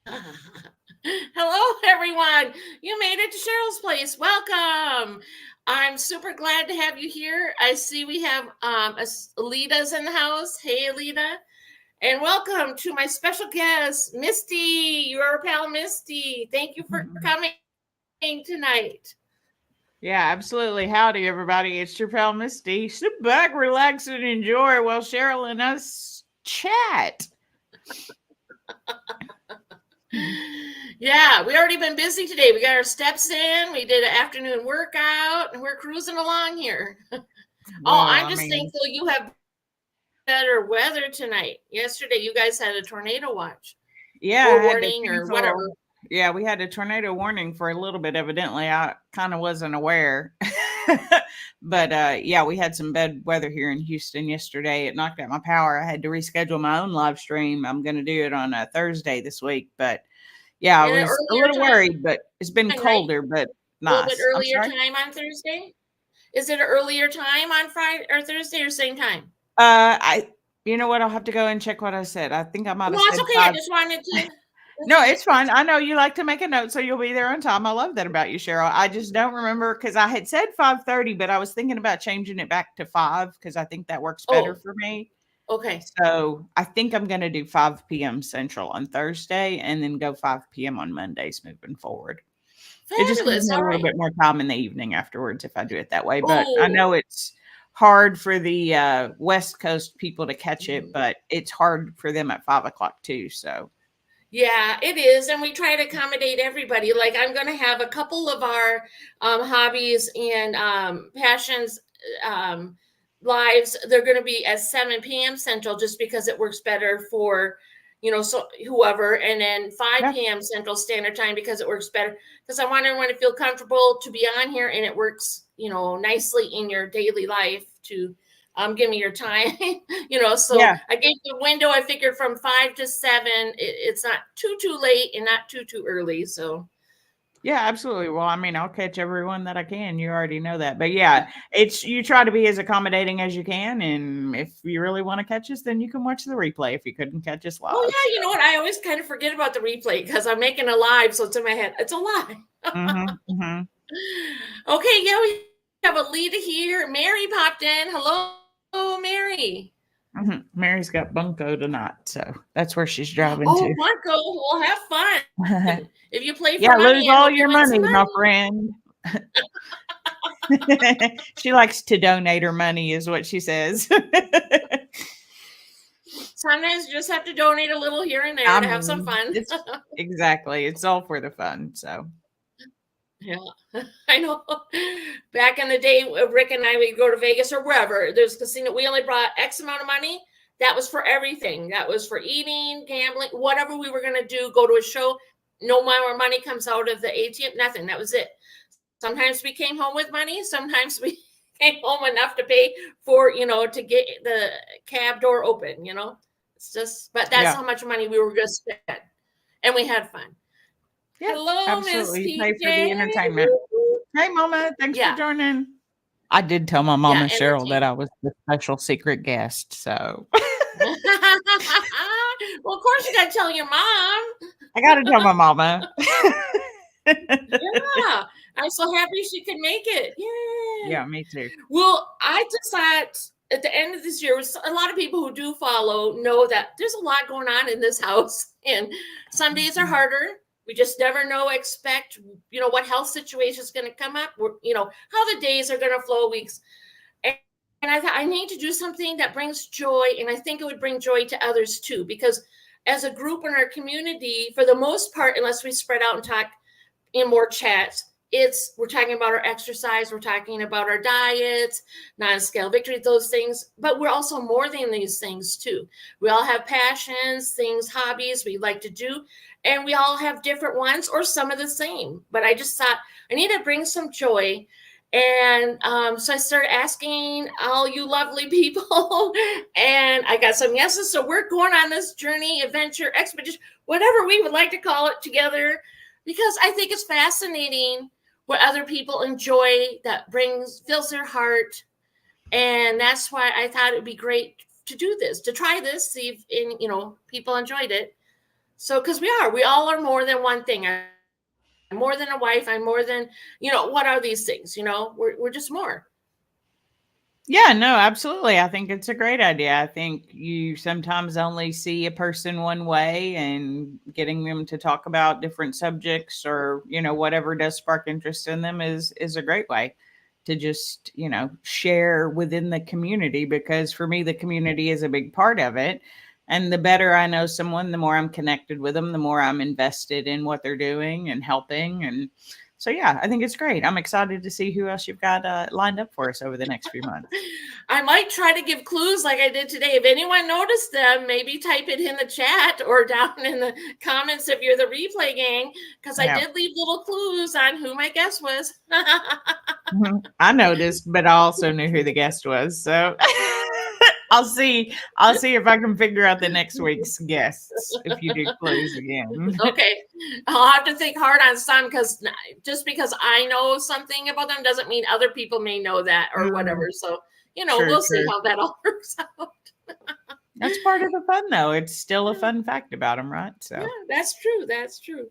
Hello, everyone. You made it to Cheryl's Place. Welcome. I'm super glad to have you here. I see we have Alita's in the house. Hey, Alita. And welcome to my special guest, Misty, your pal Misty. Thank you for coming tonight. Yeah, absolutely. Howdy, everybody. It's your pal Misty. Sit back, relax, and enjoy while Cheryl and us chat. Yeah, we already been busy today. We got our steps in. We did an afternoon workout, and we're cruising along here. Oh, Well, I'm I just mean, thankful you have better weather tonight. Yesterday, you guys had a tornado watch yeah, I or had to warning or whatever. cancel. Yeah, we had a tornado warning for a little bit, evidently. I kind of wasn't aware. But yeah, we had some bad weather here in Houston yesterday. It knocked out my power. I had to reschedule my own live stream. I'm going to do it on a Thursday this week. But yeah, I In an was a earlier little time, worried, but it's been right? colder, but A little bit nice. I'm earlier sorry. time on Thursday. Is it an earlier time on Friday or Thursday or same time? I you know what? I'll have to go and check what I said. I think I might No, have it's said okay. I 5. just wanted to. No, it's fine. I know you like to make a note, so you'll be there on time. I love that about you, Cheryl. I just don't remember because I had said 5:30, but I was thinking about changing it back to 5 because I think that works better Oh, for me. okay. So I think I'm going to do 5 p.m. Central on Thursday and then go 5 p.m. on Mondays moving forward. It just gives Fabulous. me a All little right. bit more time in the evening afterwards if I do it that way. But I Oh, know it's hard for the West Coast people to catch it, but it's hard for them at 5 o'clock too. So yeah, it is. And we try to accommodate everybody. Like, I'm going to have a couple of our hobbies and passions um, lives. They're going to be at 7 p.m. Central just because it works better for, so whoever. And then 5 yeah, p.m. Central Standard Time because it works better. Because I want everyone to feel comfortable to be on here and it works, nicely in your daily life to give me your time. So yeah, I gave the window. I figured from 5 to 7. It's not too late and not too early. So yeah, absolutely. Well, I mean, I'll catch everyone that I can. You already know that. But yeah, it's you try to be as accommodating as you can. And if you really want to catch us, then you can watch the replay if you couldn't catch us oh live. yeah, you know what? I always kind of forget about the replay because I'm making a live, so it's in my head. It's a live. Mm-hmm, mm-hmm. Okay, yeah, we have a leader here. Mary popped in. Hello, Mary. Mm-hmm. Mary's got bunko tonight, so that's where she's driving Oh, to. Bunko, we'll have fun. If you play for Yeah, lose money, I all hope you your win money, some my money. friend. She likes to donate her money, is what she says. Sometimes you just have to donate a little here and there I to have some mean, fun. it's exactly. It's all for the fun. So, Yeah, I know. Back in the day, Rick and I would go to Vegas or wherever. There's a casino. We only brought X amount of money. That was for everything. That was for eating, gambling, whatever we were going to do. Go to a show. No more money comes out of the ATM. Nothing. That was it. Sometimes we came home with money. Sometimes we came home enough to pay for, to get the cab door open. It's just. But that's yeah. how much money we were going to spend, and we had fun. Yeah, Hello, Miss absolutely. You pay for the PJ. entertainment. Hey, Mama. Thanks for Yeah, joining. I did tell my yeah, Mama Cheryl that entertain. I was the special secret guest. So Well, of course you got to tell your mom. I got to tell my Mama. Yeah, I'm so happy she could make it. Yay! Yeah, me too. Well, I just thought at the end of this year, a lot of people who do follow know that there's a lot going on in this house, and some days are harder. We just never know. Expect, what health situation is going to come up. How the days are going to flow, weeks. And I thought I need to do something that brings joy, and I think it would bring joy to others too. Because as a group in our community, for the most part, unless we spread out and talk in more chats, we're talking about our exercise, we're talking about our diets, non-scale victory, those things. But we're also more than these things too. We all have passions, things, hobbies we like to do, and we all have different ones or some of the same. But I just thought I need to bring some joy. And so I started asking all you lovely people, and I got some yeses. So we're going on this journey, adventure, expedition, whatever we would like to call it together, because I think it's fascinating what other people enjoy that fills their heart. And that's why I thought it would be great to do this, to try this, see if people enjoyed it. So, because we all are more than one thing. I'm more than a wife. I'm more than, what are these things? We're just more. Yeah, no, absolutely. I think it's a great idea. I think you sometimes only see a person one way, and getting them to talk about different subjects or, whatever does spark interest in them is a great way to just, share within the community, because for me the community is a big part of it. And the better I know someone, the more I'm connected with them, the more I'm invested in what they're doing and helping. And so, yeah, I think it's great. I'm excited to see who else you've got lined up for us over the next few months. I might try to give clues like I did today. If anyone noticed them, maybe type it in the chat or down in the comments if you're the replay gang, because I Yeah. did leave little clues on who my guest was. I noticed, but I also knew who the guest was. So I'll see if I can figure out the next week's guests if you do clues again. Okay. I'll have to think hard on some, because just because I know something about them doesn't mean other people may know that or whatever. So, we'll see how that all works out. That's part of the fun, though. It's still a fun fact about them, right? So yeah, that's true. That's true.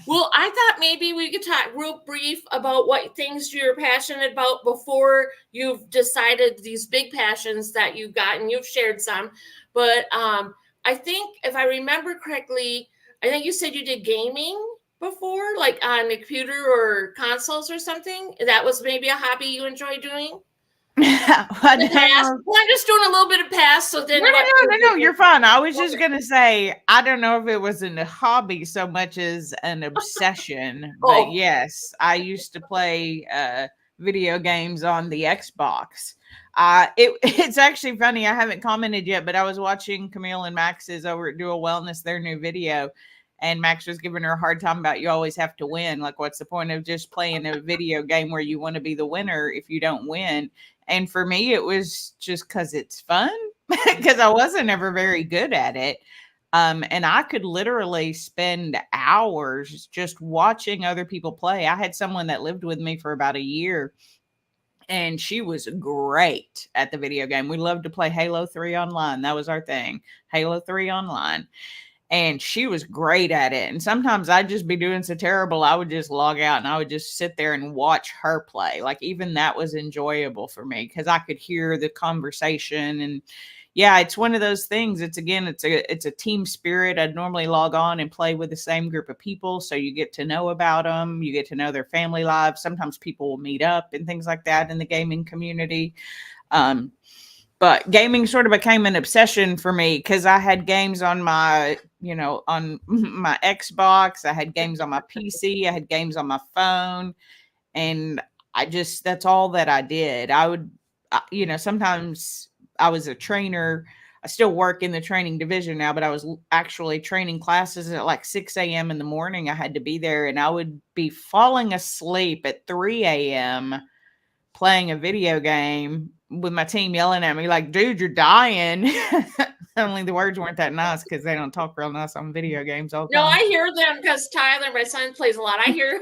Well, I thought maybe we could talk real brief about what things you're passionate about before you've decided these big passions that you've got, and you've shared some. But I think if I remember correctly, I think you said you did gaming before, like on the computer or consoles or something. That was maybe a hobby you enjoy doing. Well, I'm just doing a little bit of past. So then, no, you're fine. I was just gonna say, I don't know if it was a hobby so much as an obsession, but yes, I used to play video games on the Xbox. It's actually funny. I haven't commented yet, but I was watching Camille and Max's over at Dual Wellness, their new video. And Max was giving her a hard time about, you always have to win. Like, what's the point of just playing a video game where you want to be the winner if you don't win? And for me, it was just because it's fun, because I wasn't ever very good at it. And I could literally spend hours just watching other people play. I had someone that lived with me for about a year, and she was great at the video game. We loved to play Halo 3 online. That was our thing, Halo 3 online. And she was great at it. And sometimes I'd just be doing so terrible, I would just log out and I would just sit there and watch her play. Like, even that was enjoyable for me because I could hear the conversation. And yeah, it's one of those things. It's a team spirit. I'd normally log on and play with the same group of people. So you get to know about them. You get to know their family lives. Sometimes people will meet up and things like that in the gaming community. But gaming sort of became an obsession for me because I had games on my, on my Xbox. I had games on my PC. I had games on my phone. And that's all that I did. I would, sometimes I was a trainer. I still work in the training division now, but I was actually training classes at like 6 a.m. in the morning. I had to be there, and I would be falling asleep at 3 a.m. playing a video game with my team yelling at me like, dude, you're dying. Only the words weren't that nice because they don't talk real nice on video games all the time. No, I hear them because Tyler, my son, plays a lot. I hear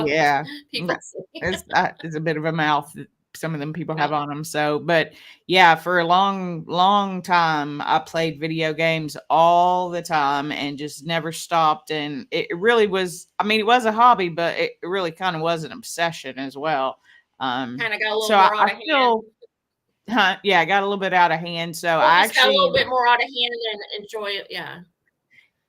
yeah, people it's a bit of a mouth that some of them people have on them. So, but yeah, for a long, long time, I played video games all the time and just never stopped. And it really was, it was a hobby, but it really kind of was an obsession as well. Kind of got a little more out of hand. Yeah, I got a little bit out of hand. So I got a little bit more out of hand and enjoy it. Yeah.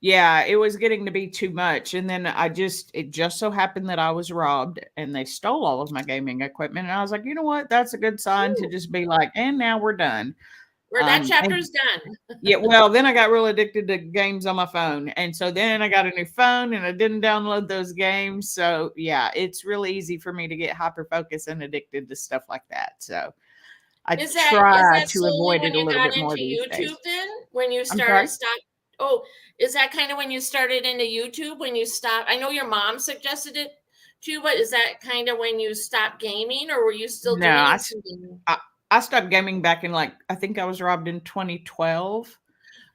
Yeah, it was getting to be too much. And then it just so happened that I was robbed and they stole all of my gaming equipment. And I was like, you know what? That's a good sign to just be like, and now we're done. That chapter's done. Yeah, well, then I got real addicted to games on my phone. And so then I got a new phone and I didn't download those games. So yeah, it's really easy for me to get hyper focused and addicted to stuff like that. So I try to avoid it a little bit more these days. YouTube then? When you started is that kind of when you started into YouTube, when you stopped? I know your mom suggested it too, but is that kind of when you stopped gaming, or were you still doing it? I stopped gaming back in I think I was robbed in 2012.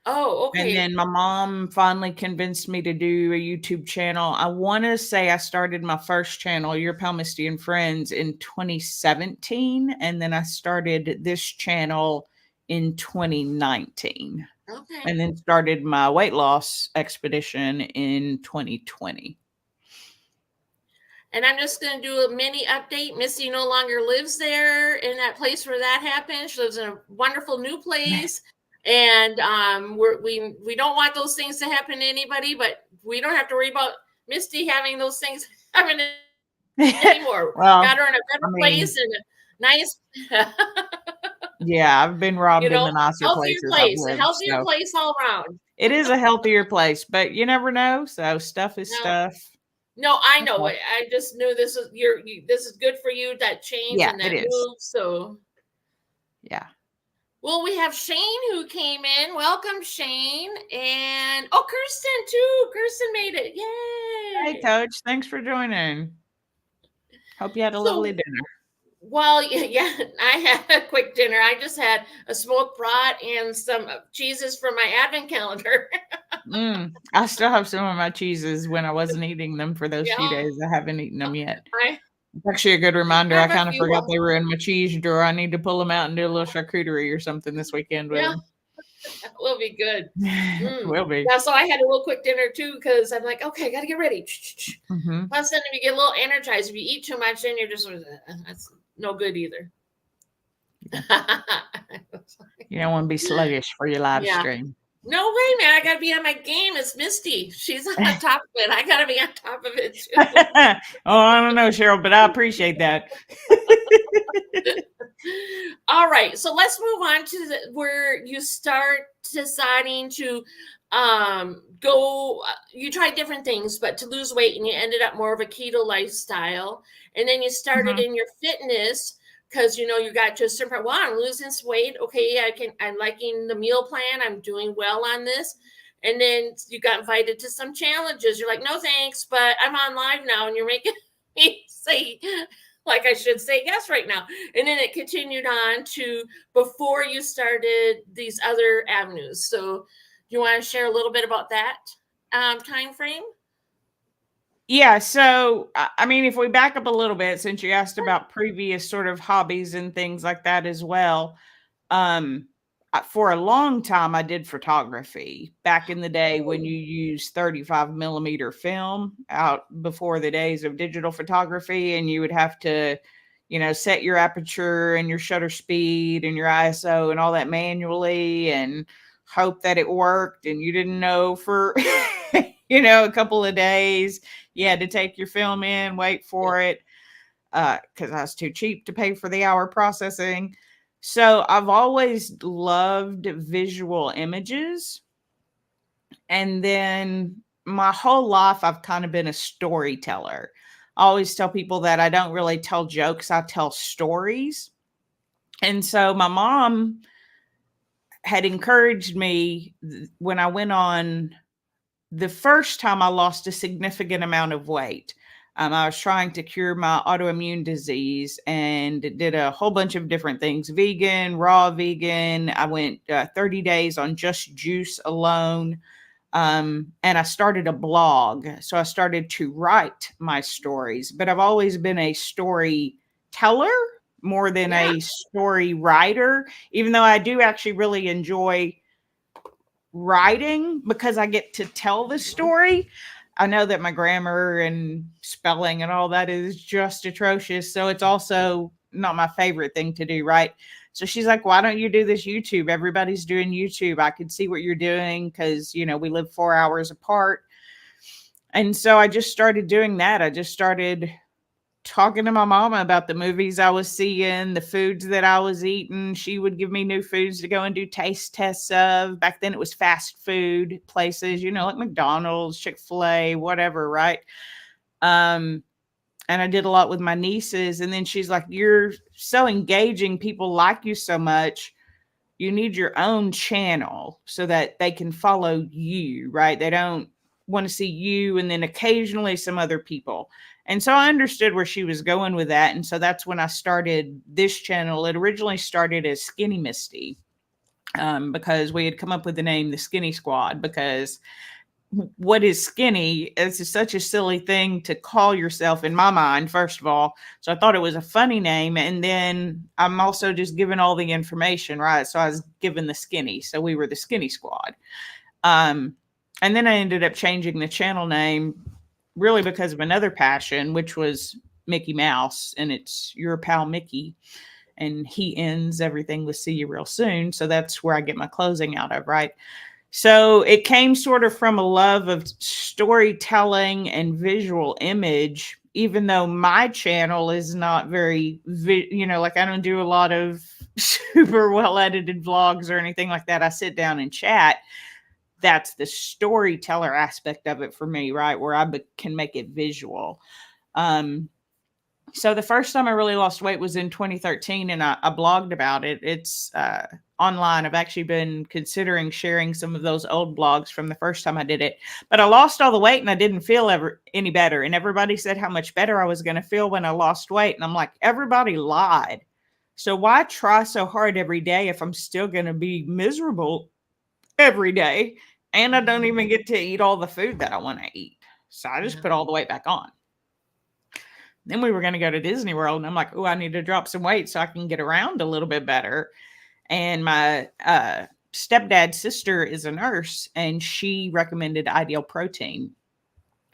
Oh, okay. And then my mom finally convinced me to do a YouTube channel. I want to say I started my first channel, YourPalMisty and Friends, in 2017. And then I started this channel in 2019. Okay. and then started my weight loss expedition in 2020. And I'm just going to do a mini update. Misty no longer lives there in that place where that happened. She lives in a wonderful new place. And we don't want those things to happen to anybody, but we don't have to worry about Misty having those things happen anymore. Well, Got her in a I better mean, place and a nice, yeah, I've been robbed in the nicer healthier places I've place, a lived, healthier so place all around. it is a healthier place, but you never know. So stuff is No, stuff. no, I know Okay. it. I just knew this is this is good for you, that change Yeah, and it that is. move. So, Yeah. well, we have Shane who came in. Welcome, Shane. And oh, Kirsten too. Kirsten made it. Hey, Yay. Coach. Thanks for joining. Hope you had a lovely So, dinner. well, yeah, I had a quick dinner. I just had a smoked brat and some cheeses from my advent calendar. I still have some of my cheeses when I wasn't eating them for those few Yeah, days. I haven't eaten them yet. I It's actually a good reminder. I have a kind of few. forgot they were in my cheese drawer. I need to pull them out and do a little charcuterie or something this weekend with Yeah, them. that will be good. Will be. Yeah, so I had a real quick dinner too because I'm like, okay, got to get ready. Mm-hmm. Plus, then if you get a little energized, if you eat too much, then you're just that's no good either. Yeah. You don't want to be sluggish for your live Yeah. stream. No way, man. I got to be on my game. It's Misty. She's on top of it. I got to be on top of it too. Oh, I don't know, Cheryl, but I appreciate that. All right. So let's move on to where you start deciding to go. You tried different things, but to lose weight, and you ended up more of a keto lifestyle. And then you started in your fitness because you got to a certain point. Wow, I'm losing some weight. Okay, I'm liking the meal plan. I'm doing well on this. And then you got invited to some challenges. You're like, no thanks, but I'm on live now, and you're making me say, like I should say yes right now. And then it continued on to before you started these other avenues. So you want to share a little bit about that time frame? Yeah. So, I mean, if we back up a little bit, since you asked about previous sort of hobbies and things like that as well, for a long time, I did photography back in the day when you used 35 millimeter film out before the days of digital photography, and you would have to, set your aperture and your shutter speed and your ISO and all that manually and hope that it worked. And you didn't know for, a couple of days. You had to take your film in, wait for it, because I was too cheap to pay for the hour processing. So I've always loved visual images. And then my whole life, I've kind of been a storyteller. I always tell people that I don't really tell jokes, I tell stories. And so my mom had encouraged me when I went on the first time I lost a significant amount of weight. I was trying to cure my autoimmune disease and did a whole bunch of different things: vegan, raw vegan. I went 30 days on just juice alone. And I started a blog. So I started to write my stories, but I've always been a storyteller more than Yeah. a story writer, even though I do actually really enjoy writing because I get to tell the story. I know that my grammar and spelling and all that is just atrocious. So it's also not my favorite thing to do, right? So she's like, why don't you do this YouTube? Everybody's doing YouTube. I could see what you're doing because, we live 4 hours apart. And so I just started doing that. I just started talking to my mama about the movies I was seeing, the foods that I was eating. She would give me new foods to go and do taste tests of. Back then it was fast food places, like McDonald's, Chick-fil-A, whatever, right? And I did a lot with my nieces. And then she's like, you're so engaging. People like you so much. You need your own channel so that they can follow you, right? They don't want to see you and then occasionally some other people. And so I understood where she was going with that. And so that's when I started this channel. It originally started as Skinny Misty because we had come up with the name The Skinny Squad because what is skinny is such a silly thing to call yourself in my mind, first of all. So I thought it was a funny name. And then I'm also just given all the information, right? So I was given the skinny. So we were the skinny squad. And then I ended up changing the channel name really because of another passion, which was Mickey Mouse, and it's Your Pal Mickey. And he ends everything with see you real soon. So that's where I get my closing out of, right? So it came sort of from a love of storytelling and visual image, even though my channel is not very, like I don't do a lot of super well edited vlogs or anything like that. I sit down and chat. That's the storyteller aspect of it for me, right? Where I can make it visual. So the first time I really lost weight was in 2013, and I blogged about it. It's online. I've actually been considering sharing some of those old blogs from the first time I did it. But I lost all the weight and I didn't feel any better. And everybody said how much better I was going to feel when I lost weight. And I'm like, everybody lied. So why try so hard every day if I'm still going to be miserable every day? And I don't even get to eat all the food that I want to eat. So I just put all the weight back on. Then we were going to go to Disney World, and I'm like, oh, I need to drop some weight so I can get around a little bit better. And my stepdad's sister is a nurse, and she recommended Ideal Protein,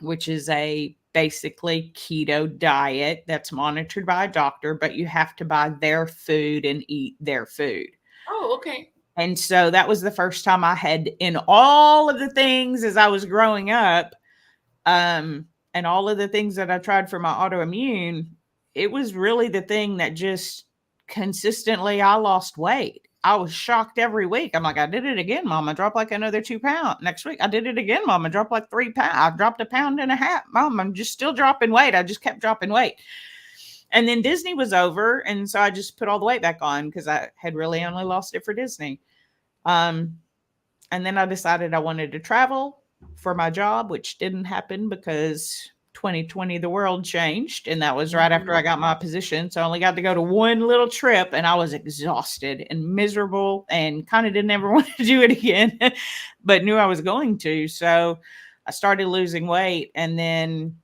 which is a basically keto diet that's monitored by a doctor, but you have to buy their food and eat their food. Oh, okay. And so that was the first time I had, in all of the things as I was growing up, and all of the things that I tried for my autoimmune, it was really the thing that just consistently I lost weight. I was shocked every week. I'm like, I did it again, Mom. I dropped like another 2 pounds. Next week, I did it again, Mom. I dropped like 3 pounds. I dropped 1.5 pounds. Mom, I'm just still dropping weight. I just kept dropping weight. And then Disney was over. And so I just put all the weight back on because I had really only lost it for Disney. And then I decided I wanted to travel for my job, which didn't happen because 2020, the world changed. And that was right after I got my position. So I only got to go to one little trip, and I was exhausted and miserable and kind of didn't ever want to do it again, but knew I was going to. So I started losing weight. And then,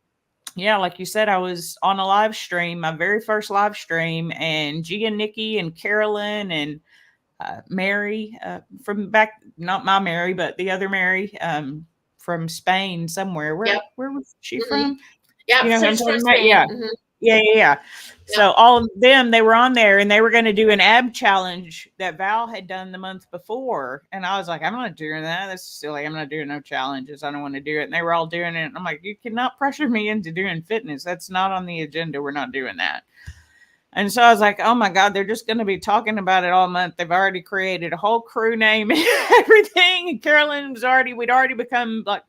yeah, like you said, I was on a live stream, my very first live stream, and G and Nikki and Carolyn and Mary from back, not my Mary, but the other Mary from Spain somewhere. Where was she from? Yeah, you know who I'm she's talking from about? Spain. Yeah. Mm-hmm. Yeah. So all of them, they were on there, and they were going to do an ab challenge that Val had done the month before. And I was like, I'm not doing that. That's silly. I'm not doing no challenges. I don't want to do it. And they were all doing it. And I'm like, you cannot pressure me into doing fitness. That's not on the agenda. We're not doing that. And so I was like, oh my God, they're just going to be talking about it all month. They've already created a whole crew name and everything. And we'd already become like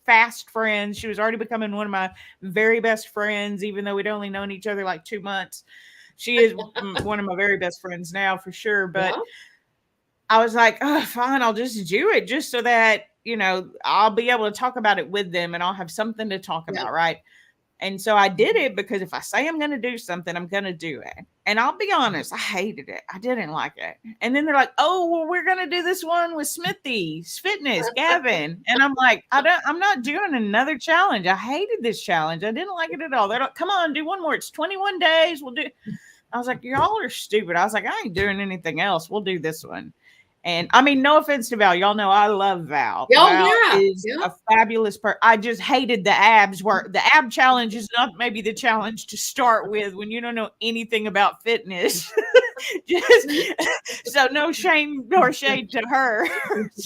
fast friends. She was already becoming one of my very best friends, even though we'd only known each other like 2 months. She is one of my very best friends now for sure. But I was like, oh, fine, I'll just do it just so that, I'll be able to talk about it with them and I'll have something to talk about. Right. And so I did it because if I say I'm going to do something, I'm going to do it. And I'll be honest, I hated it. I didn't like it. And then they're like, oh, well, we're going to do this one with Smithy's Fitness, Gavin. And I'm like, I'm not doing another challenge. I hated this challenge. I didn't like it at all. They're like, come on, do one more. It's 21 days. We'll do. I was like, y'all are stupid. I was like, I ain't doing anything else. We'll do this one. And I mean, no offense to Val. Y'all know I love Val. Val is a fabulous person. I just hated the abs work. The ab challenge is not maybe the challenge to start with when you don't know anything about fitness. So no shame nor shade to her.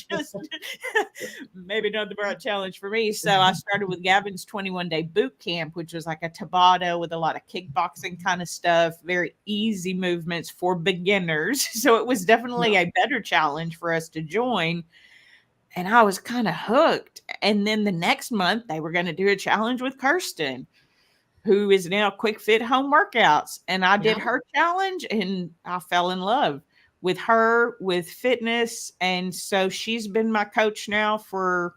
Just maybe not the right challenge for me. So I started with Gavin's 21-day boot camp, which was like a Tabata with a lot of kickboxing kind of stuff, very easy movements for beginners. So it was definitely a better challenge for us to join. And I was kind of hooked. And then the next month they were going to do a challenge with Kirsten, who is now Quick Fit Home Workouts. And I did her challenge and I fell in love with her, with fitness. And so she's been my coach now for,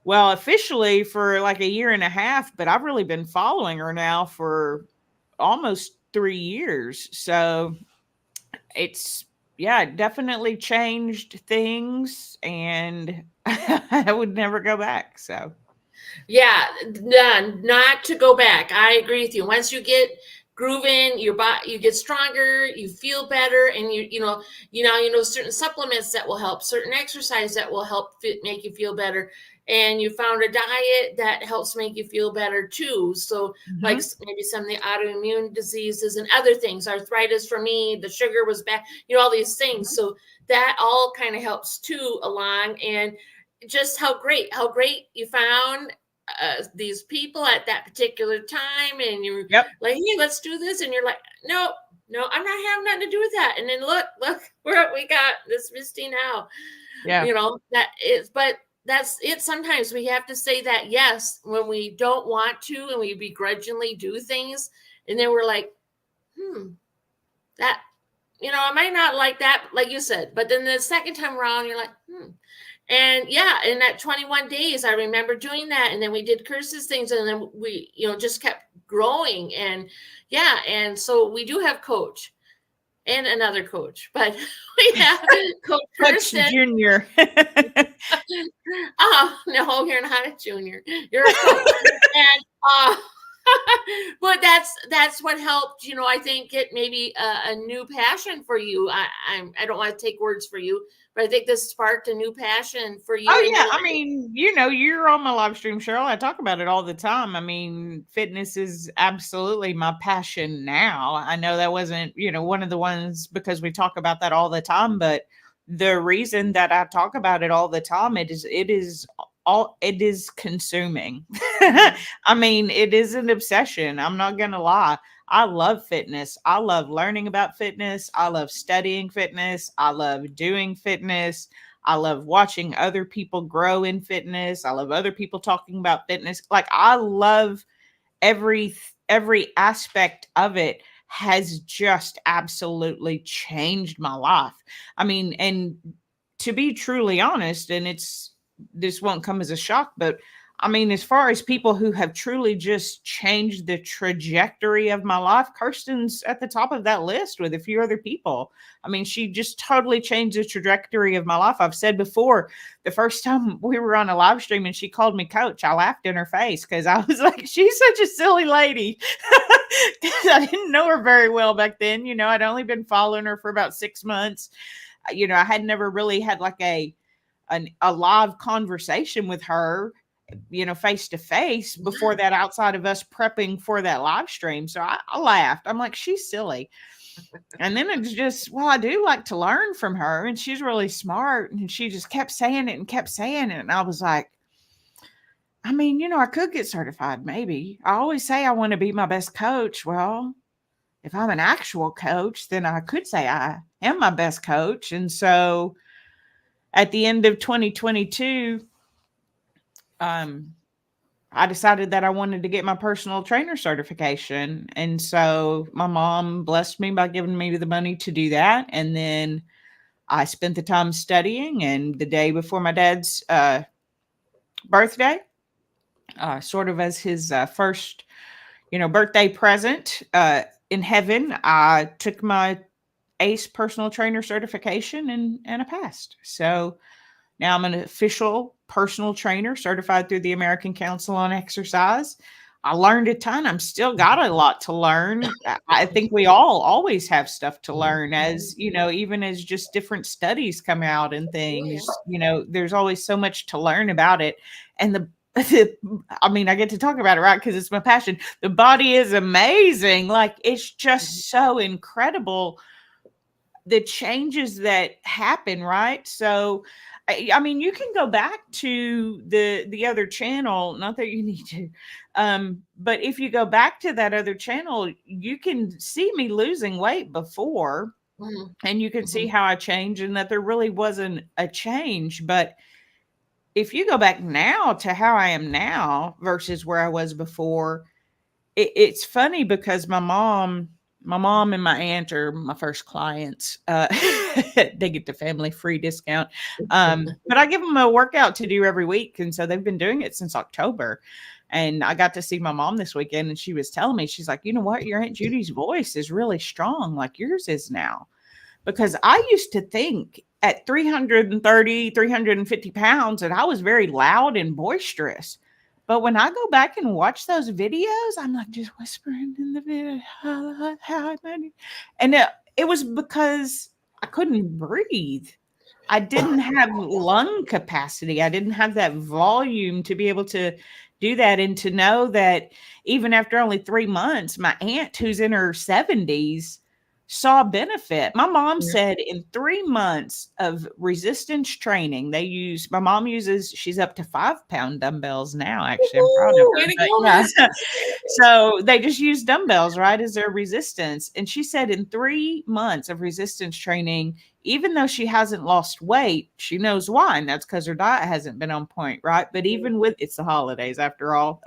well, officially for like 1.5 years, but I've really been following her now for almost 3 years. So it's, yeah, it definitely changed things. And I would never go back. So Yeah, not to go back. I agree with you. Once you get grooving, your body, you get stronger, you feel better, and you know certain supplements that will help, certain exercise that will help make you feel better, and you found a diet that helps make you feel better too. So, like mhm, maybe some of the autoimmune diseases and other things, arthritis for me, the sugar was back, all these things. mhm. So that all kind of helps too along, and just how great you found these people at that particular time, and you're Yep. like, hey, let's do this, and you're like, no, no, I'm not having nothing to do with that. And then look where we got this Misty now. Yeah. That is, but that's it. Sometimes we have to say that yes when we don't want to, and we begrudgingly do things, and then we're like, that I might not like that, like you said, but then the second time around, you're like, and yeah, in that 21 days, I remember doing that. And then we did curses things, and then we, just kept growing. And yeah, and so we do have coach and another coach, but we have Coach Coach Kristen. Junior. Oh, no, you're not a junior. You're a coach. And but that's what helped, I think, get maybe a new passion for you. I don't want to take words for you, but I think this sparked a new passion for you Oh in yeah, your I life. mean, you're on my live stream, Cheryl. I talk about it all the time. I mean, fitness is absolutely my passion now. I know that wasn't, one of the ones because we talk about that all the time, but the reason that I talk about it all the time, it is consuming. Mhm. I mean, it is an obsession. I'm not gonna lie. I love fitness. I love learning about fitness. I love studying fitness. I love doing fitness. I love watching other people grow in fitness. I love other people talking about fitness. Like I love every every aspect of it has just absolutely changed my life. I mean, and to be truly honest, and this won't come as a shock, but I mean, as far as people who have truly just changed the trajectory of my life, Kirsten's at the top of that list with a few other people. I mean, she just totally changed the trajectory of my life. I've said before, the first time we were on a live stream and she called me coach, I laughed in her face because I was like, she's such a silly lady. I didn't know her very well back then. I'd only been following her for about 6 months. I had never really had like a live conversation with her, face to face before Yeah. that, outside of us prepping for that live stream. So I laughed. I'm like, she's silly. And then it's just, well, I do like to learn from her, and she's really smart. And she just kept saying it and kept saying it. And I was like, I mean, I could get certified, maybe. I always say I want to be my best coach. Well, if I'm an actual coach, then I could say I am my best coach. And so at the end of 2022, um, I decided that I wanted to get my personal trainer certification. And so my mom blessed me by giving me the money to do that. And then I spent the time studying. And the day before my dad's birthday, sort of as his first, birthday present in heaven, I took my ACE personal trainer certification and I passed. So now I'm an official personal trainer certified through the American Council on Exercise. I learned a ton. I'm still got a lot to learn. I think we all always have stuff to learn, as, even as just different studies come out and Oh, yeah. things, there's always so much to learn about it. And I mean, I get to talk about it, right? Because it's my passion. The body is amazing. Like, it's Mhm. just so incredible, the changes that happen, right? So I mean, you can go back to the other channel, not that you need to, but if you go back to that other channel, you can see me losing weight before, Mhm. and you can see Mhm. how I changed and that there really wasn't a change. But if you go back now to how I am now versus where I was before, it's funny because my mom and my aunt are my first clients. They get the family free discount. But I give them a workout to do every week. And so they've been doing it since October. And I got to see my mom this weekend, and she was telling me, she's like, you know what? Your Aunt Judy's voice is really strong, like yours is now. Because I used to think at 330, 350 pounds, and I was very loud and boisterous. But when I go back and watch those videos, I'm like just whispering in the video. And it was because I couldn't breathe. I didn't have lung capacity. I didn't have that volume to be able to do that. And to know that even after only 3 months, my aunt, who's in her 70s, saw benefit. My mom Yeah. said in 3 months of resistance training, my mom uses, she's up to 5-pound dumbbells now. Actually, I'm proud of Woo-hoo, her. way to But go, yeah. Miss. So they just use dumbbells, right, as their resistance. And she said in 3 months of resistance training, even though she hasn't lost weight, she knows why. And that's because her diet hasn't been on point, right? But even with, it's the holidays after all.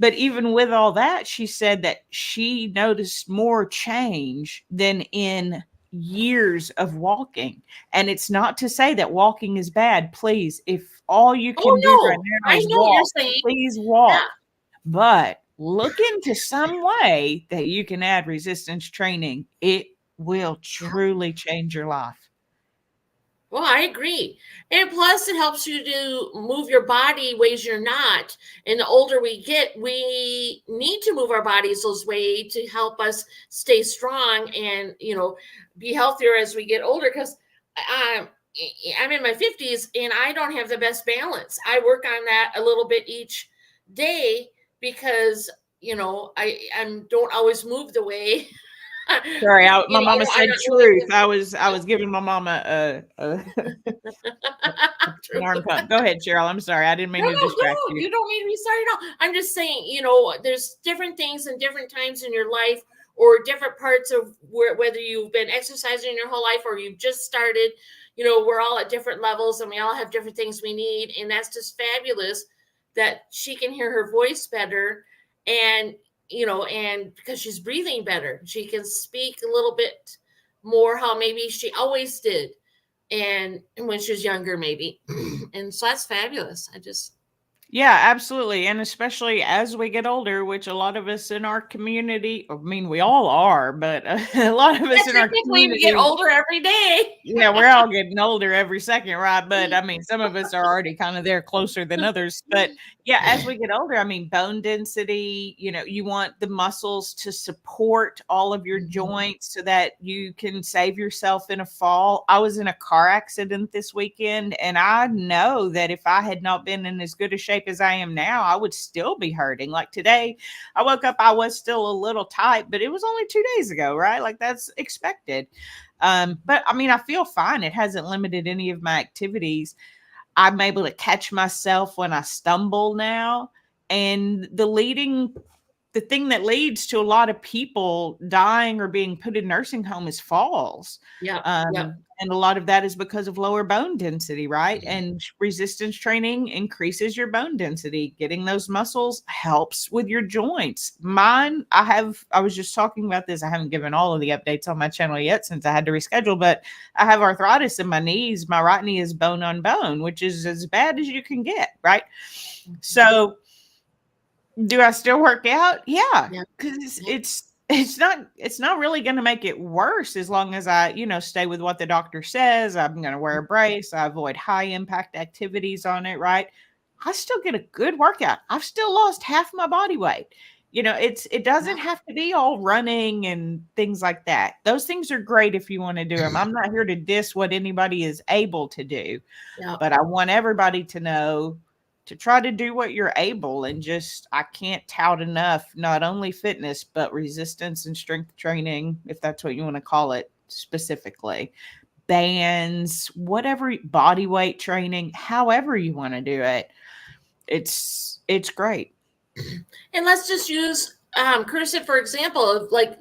But even with all that, she said that she noticed more change than in years of walking. And it's not to say that walking is bad. Please, if all you can do right Oh no, now I is know what you're walk, saying. please Yeah. walk. But look into some way that you can add resistance training. It will Yeah. truly change your life. Well, I agree. And plus, it helps you to move your body ways you're not. And the older we get, we need to move our bodies those ways to help us stay strong and, be healthier as we get older. Because I'm in my 50s and I don't have the best balance. I work on that a little bit each day because, I don't always move the way. Sorry, my I mama don't, I said don't truth. I was giving my mama an know. arm pump. Go ahead, Cheryl. I'm sorry. I didn't mean No, to no, distract go. you. You don't need to be sorry at all. I'm just saying, there's different things and different times in your life or different parts of whether you've been exercising your whole life or you've just started, we're all at different levels and we all have different things we need. And that's just fabulous that she can hear her voice better and, and because she's breathing better, she can speak a little bit more how maybe she always did and when she was younger maybe. And so that's fabulous. Yeah, absolutely. And especially as we get older, which a lot of us in our community, I mean, we all are, but a lot of us in our Technically we get community, older every day. yeah, we're all getting older every second, right? But I mean, some of us are already kind of there closer than others. But yeah, as we get older, I mean, bone density, you want the muscles to support all of your joints so that you can save yourself in a fall. I was in a car accident this weekend, and I know that if I had not been in as good a shape as I am now, I would still be hurting. Like today, I woke up, I was still a little tight, but it was only 2 days ago, right? Like that's expected. But I mean, I feel fine. It hasn't limited any of my activities. I'm able to catch myself when I stumble now. And the thing that leads to a lot of people dying or being put in nursing home is falls. Yeah. And a lot of that is because of lower bone density, right? And resistance training increases your bone density. Getting those muscles helps with your joints. I was just talking about this. I haven't given all of the updates on my channel yet since I had to reschedule, but I have arthritis in my knees. My right knee is bone on bone, which is as bad as you can get, right? So do I still work out? Yeah, because it's not really going to make it worse as long as I, stay with what the doctor says. I'm going to wear a brace. I avoid high impact activities on it, right? I still get a good workout. I've still lost half my body weight. It doesn't have to be all running and things like that. Those things are great if you want to do them. I'm not here to diss what anybody is able to do, but I want everybody to know to try to do what you're able. And just, I can't tout enough, not only fitness, but resistance and strength training, if that's what you want to call it specifically, bands, whatever, body weight training, however you want to do it. It's great. And let's just use Kirsten for example of like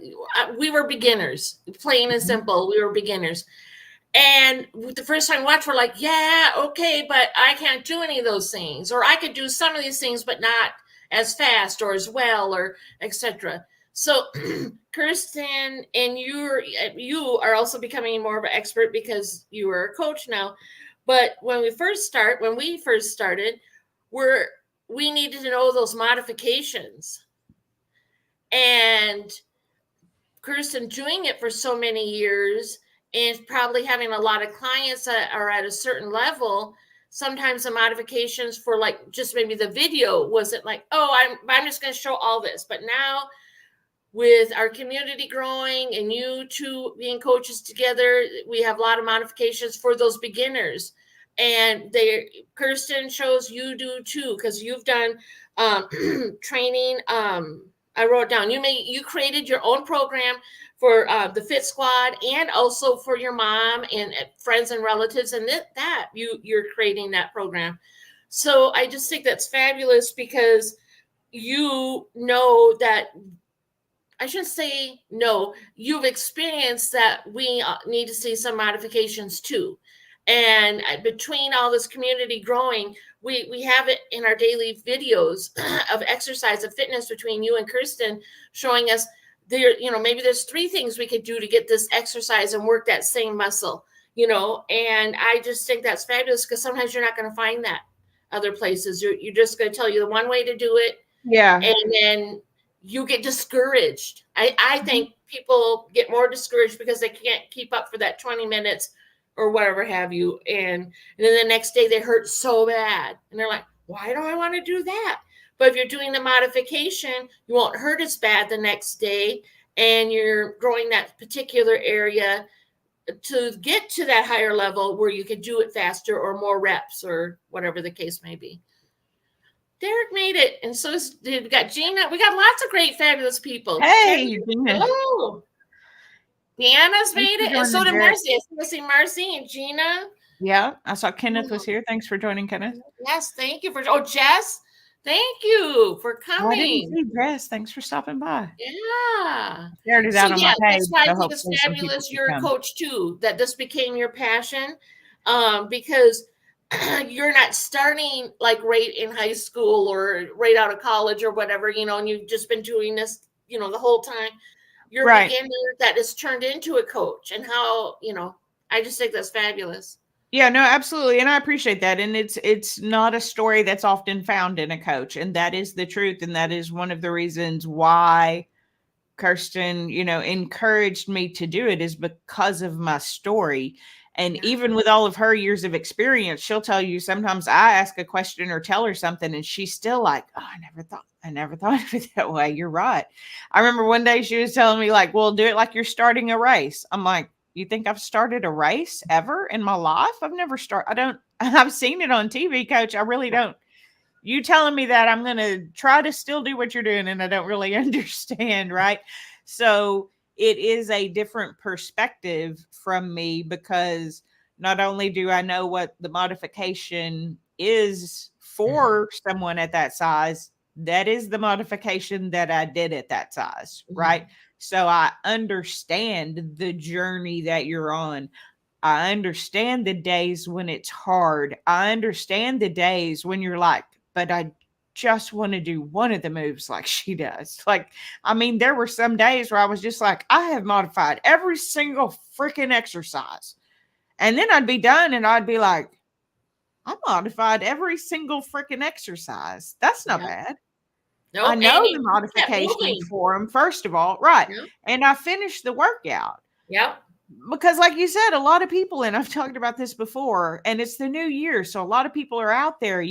we were beginners, plain and simple. We were beginners. And the first time we watched, we're like, yeah, okay, but I can't do any of those things. Or I could do some of these things, but not as fast or as well, or etc. So Kirsten, and you are also becoming more of an expert because you are a coach now. But when we first started, we needed to know those modifications. And Kirsten doing it for so many years and probably having a lot of clients that are at a certain level, sometimes the modifications for like just maybe the video wasn't like, oh, I'm just going to show all this. But now with our community growing and you two being coaches together, we have a lot of modifications for those beginners. And Kirsten shows you do too, because you've done training. I wrote down, you created your own program for the Fit Squad, and also for your mom and friends and relatives, and that you're creating that program. So I just think that's fabulous, because you know that, I shouldn't say no, you've experienced that we need to see some modifications too. And between all this community growing, we have it in our daily videos of exercise, of fitness, between you and Kirsten, showing us there, maybe there's 3 things we could do to get this exercise and work that same muscle, and I just think that's fabulous, because sometimes you're not going to find that other places. You're just going to tell you the one way to do it. Yeah. And then you get discouraged. I think people get more discouraged because they can't keep up for that 20 minutes or whatever have you. And then the next day they hurt so bad. And they're like, why do I want to do that? But if you're doing the modification, you won't hurt as bad the next day. And you're growing that particular area to get to that higher level where you can do it faster or more reps or whatever the case may be. Derek made it, and so we got Gina. We got lots of great, fabulous people. Hey, Gina. Hello. Deanna's made it, and so did Marcy. I see Marcy and Gina. Yeah, I saw Kenneth was here. Thanks for joining, Kenneth. Yes, thank you for. Oh, Jess, thank you for coming. I didn't see Jess. Thanks for stopping by. Yeah. Shared it out on my page. That's why I think it's fabulous. You're a coach too. That this became your passion, because you're not starting like right in high school or right out of college or whatever, and you've just been doing this, the whole time. You're a beginner that is turned into a coach, and how, I just think that's fabulous. Yeah, no, absolutely. And I appreciate that. And it's not a story that's often found in a coach. And that is the truth. And that is one of the reasons why Kirsten, encouraged me to do it, is because of my story. And even with all of her years of experience, she'll tell you sometimes I ask a question or tell her something and she's still like, oh, I never thought of it that way. You're right. I remember one day she was telling me like, well, do it like you're starting a race. I'm like, you think I've started a race ever in my life? I've seen it on TV, Coach. I really don't. You telling me that, I'm going to try to still do what you're doing, and I don't really understand, right? So it is a different perspective from me, because not only do I know what the modification is for someone at that size, that is the modification that I did at that size, right? So I understand the journey that you're on. I understand the days when it's hard. I understand the days when you're like, but I just want to do one of the moves like she does. Like, I mean, there were some days where I was just like, I have modified every single freaking exercise. And then I'd be done and I'd be like, I modified every single freaking exercise. That's not bad. Nope. I know the modification for them, first of all. Right. Yep. And I finished the workout. Yep. Because like you said, a lot of people, and I've talked about this before, and it's the new year. So a lot of people are out there,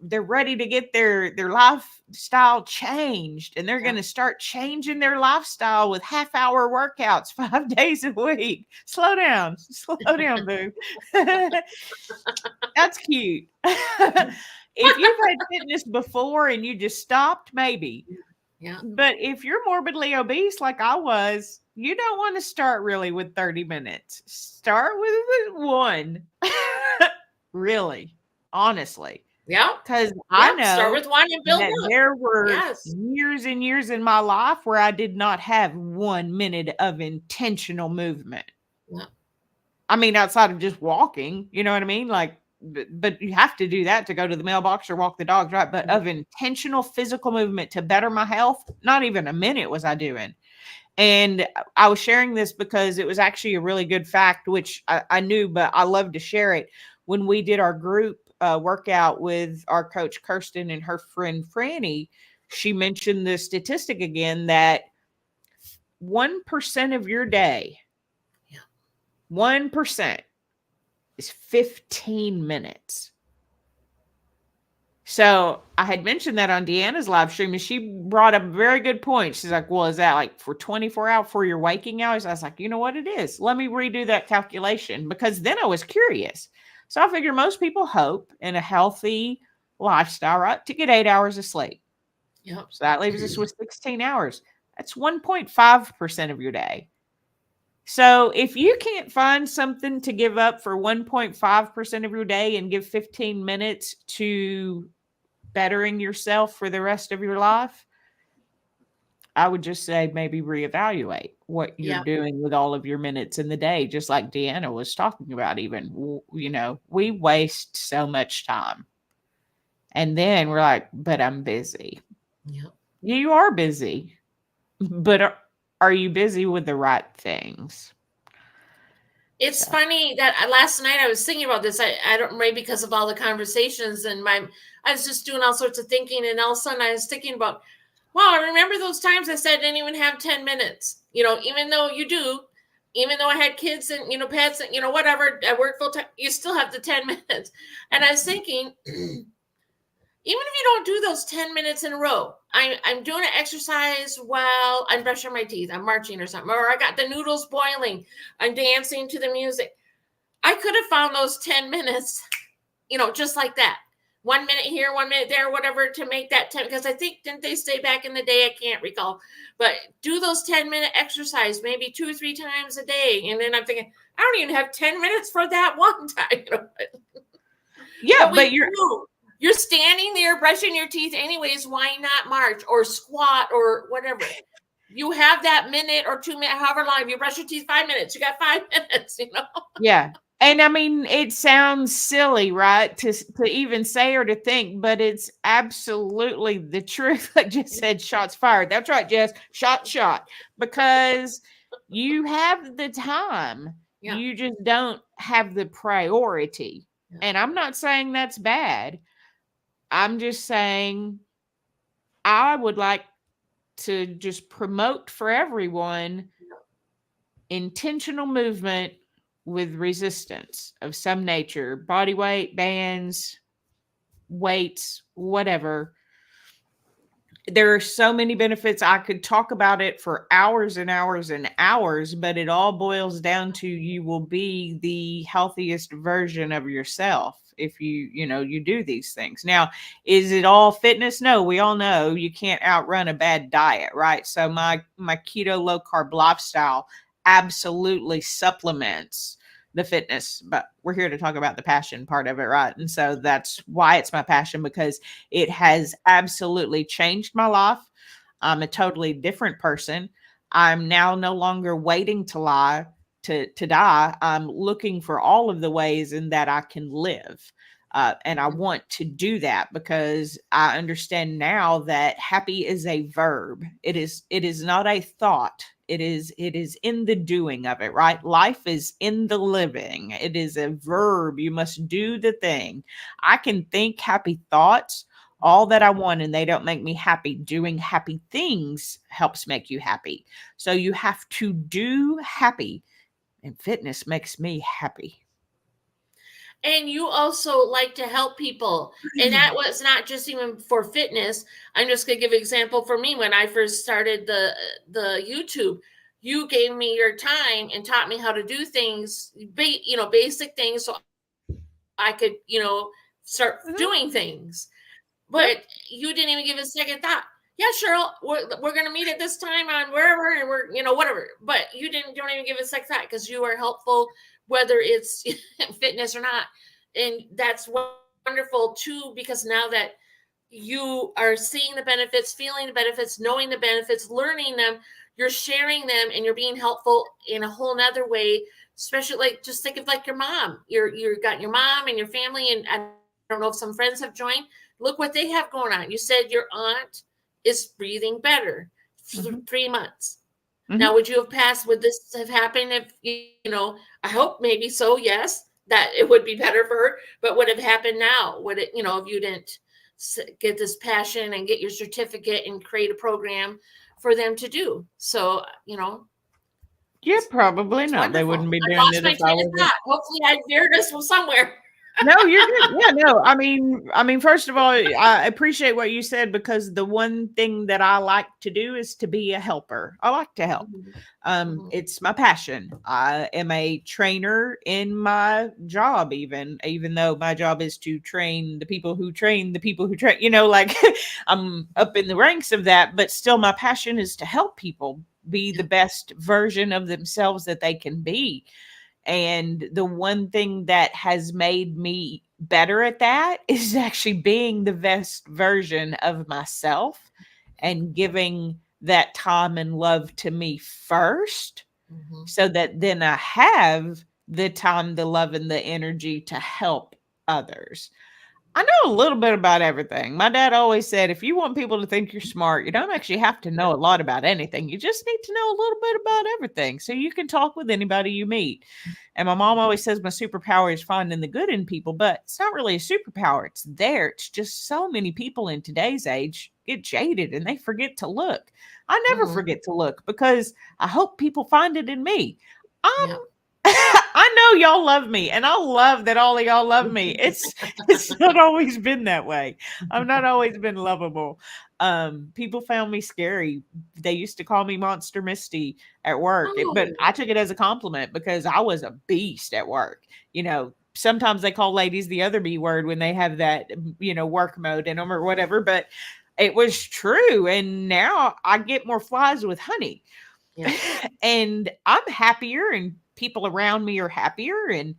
they're ready to get their lifestyle changed, and they're going to start changing their lifestyle with half-hour workouts 5 days a week. Slow down, boo. That's cute. If you've had fitness before and you just stopped, maybe. Yeah. But if you're morbidly obese like I was, you don't want to start really with 30 minutes. Start with 1. Really, honestly. Yeah. Because I know start with 1 and build that up. there were years and years in my life where I did not have 1 minute of intentional movement. Yeah. I mean, outside of just walking, you know what I mean? Like, but you have to do that to go to the mailbox or walk the dogs, right? But of intentional physical movement to better my health, not even a minute was I doing. And I was sharing this because it was actually a really good fact, which I knew, but I love to share it. When we did our group workout with our coach Kirsten and her friend Franny, she mentioned the statistic again that 1% of your day 1% is 15 minutes. So I had mentioned that on Deanna's live stream, and she brought up a very good point. She's like, well, is that like for 24 hours for your waking hours? I was like, you know what it is? Let me redo that calculation, because then I was curious. So I figure most people hope in a healthy lifestyle, right, to get 8 hours of sleep. Yep. So that leaves us with 16 hours. That's 1.5% of your day. So if you can't find something to give up for 1.5% of your day and give 15 minutes to bettering yourself for the rest of your life, I would just say maybe reevaluate what you're Yep. doing with all of your minutes in the day, just like Deanna was talking about. Even, you know, we waste so much time. And then we're like, but I'm busy. Yep. You are busy, but are you busy with the right things? It's funny that last night I was thinking about this. I don't, maybe because of all the conversations and I was just doing all sorts of thinking, and all of a sudden I was thinking about, wow, I remember those times I said I didn't even have 10 minutes. You know, even though you do, even though I had kids and, you know, pets and, you know, whatever, I work full time, you still have the 10 minutes. And I was thinking, even if you don't do those 10 minutes in a row, I'm doing an exercise while I'm brushing my teeth, I'm marching or something, or I got the noodles boiling, I'm dancing to the music. I could have found those 10 minutes, you know, just like that. 1 minute here, 1 minute there, whatever, to make that 10. Because I think, didn't they say back in the day? I can't recall. But do those 10-minute exercise maybe 2 or 3 times a day. And then I'm thinking, I don't even have 10 minutes for that one time. You know? Yeah, but you're standing there brushing your teeth anyways. Why not march or squat or whatever? You have that minute or 2 minutes, however long. If you brush your teeth 5 minutes, you got 5 minutes, you know? Yeah. And I mean, it sounds silly, right? To even say or to think, but it's absolutely the truth. Like Jess said, shots fired. That's right, Jess. Shot. Because you have the time. Yeah. You just don't have the priority. Yeah. And I'm not saying that's bad. I'm just saying I would like to just promote for everyone intentional movement with resistance of some nature, body weight, bands, weights, whatever. There are so many benefits. I could talk about it for hours and hours and hours, but it all boils down to you will be the healthiest version of yourself if you do these things. Now, is it all fitness? No, we all know you can't outrun a bad diet, right? So my keto low carb lifestyle absolutely supplements the fitness, but we're here to talk about the passion part of it, right? And so that's why it's my passion, because it has absolutely changed my life. I'm a totally different person. I'm now no longer waiting to die. I'm looking for all of the ways in that I can live. And I want to do that because I understand now that happy is a verb. It is not a thought. It is in the doing of it, right? Life is in the living. It is a verb. You must do the thing. I can think happy thoughts all that I want and they don't make me happy. Doing happy things helps make you happy. So you have to do happy, and fitness makes me happy. And you also like to help people. And that was not just even for fitness. I'm just going to give an example for me. When I first started the YouTube, you gave me your time and taught me how to do things, basic things, so I could, start doing things. But you didn't even give a second thought. Yeah, Cheryl, we're going to meet at this time on wherever, and we're, whatever. But you don't even give a second thought because you are helpful, whether it's fitness or not. And that's wonderful too, because now that you are seeing the benefits, feeling the benefits, knowing the benefits, learning them, you're sharing them, and you're being helpful in a whole nother way. Especially, like, just think of like your mom. You got your mom and your family, and I don't know if some friends have joined. Look what they have going on. You said your aunt is breathing better for 3 months. Now, would you would this have happened if, I hope maybe so, yes, that it would be better for her, but would have happened now? Would it, if you didn't get this passion and get your certificate and create a program for them to do? So, Yeah, probably It's not. They wonderful. wouldn't be I doing lost it my if I train of was. thought. Hopefully I veered us from somewhere. No, you're good. Yeah, no. I mean, first of all, I appreciate what you said because the one thing that I like to do is to be a helper. I like to help. Mhm. Mhm. It's my passion. I am a trainer in my job, even though my job is to train the people who train the people who train, like I'm up in the ranks of that, but still my passion is to help people be the Yeah. best version of themselves that they can be. And the one thing that has made me better at that is actually being the best version of myself and giving that time and love to me first Mhm. so that then I have the time, the love, and the energy to help others. I know a little bit about everything. My dad always said, if you want people to think you're smart, you don't actually have to know a lot about anything. You just need to know a little bit about everything so you can talk with anybody you meet. And my mom always says my superpower is finding the good in people, but it's not really a superpower. It's there. It's just so many people in today's age get jaded and they forget to look. I never Mhm. forget to look because I hope people find it in me. I'm Yeah. I know y'all love me, and I love that all of y'all love me. It's not always been that way. I've not always been lovable. People found me scary. They used to call me Monster Misty at work, but Oh. I took it as a compliment because I was a beast at work. Sometimes they call ladies the other B word when they have that, work mode in them or whatever, but it was true. And now I get more flies with honey. Yeah. And I'm happier and people around me are happier. And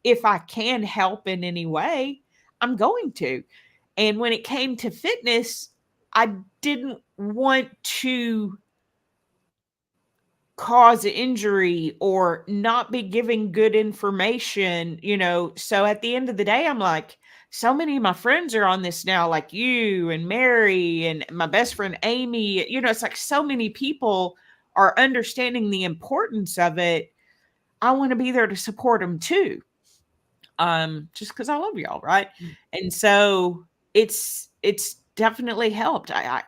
if I can help in any way, I'm going to. And when it came to fitness, I didn't want to cause injury or not be giving good information. So at the end of the day, I'm like, so many of my friends are on this now, like you and Mary and my best friend Amy. It's like so many people are understanding the importance of it. I want to be there to support them too. Just because I love y'all, right? Mm. And so it's definitely helped. I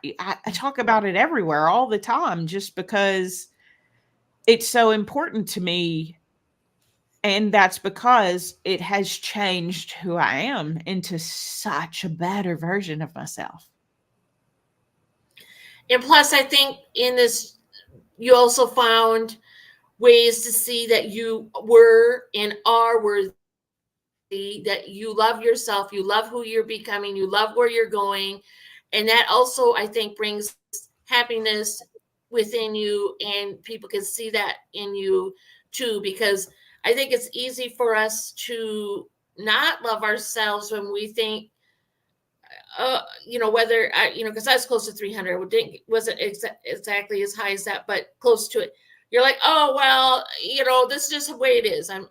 talk about it everywhere all the time just because it's so important to me, and that's because it has changed who I am into such a better version of myself. And plus, I think in this, you also found ways to see that you were and are worthy, that you love yourself, you love who you're becoming, you love where you're going. And that also, I think, brings happiness within you, and people can see that in you too, because I think it's easy for us to not love ourselves when we think, whether because I was close to 300, wasn't exactly as high as that, but close to it. You're like, oh well, this is just the way it is. I'm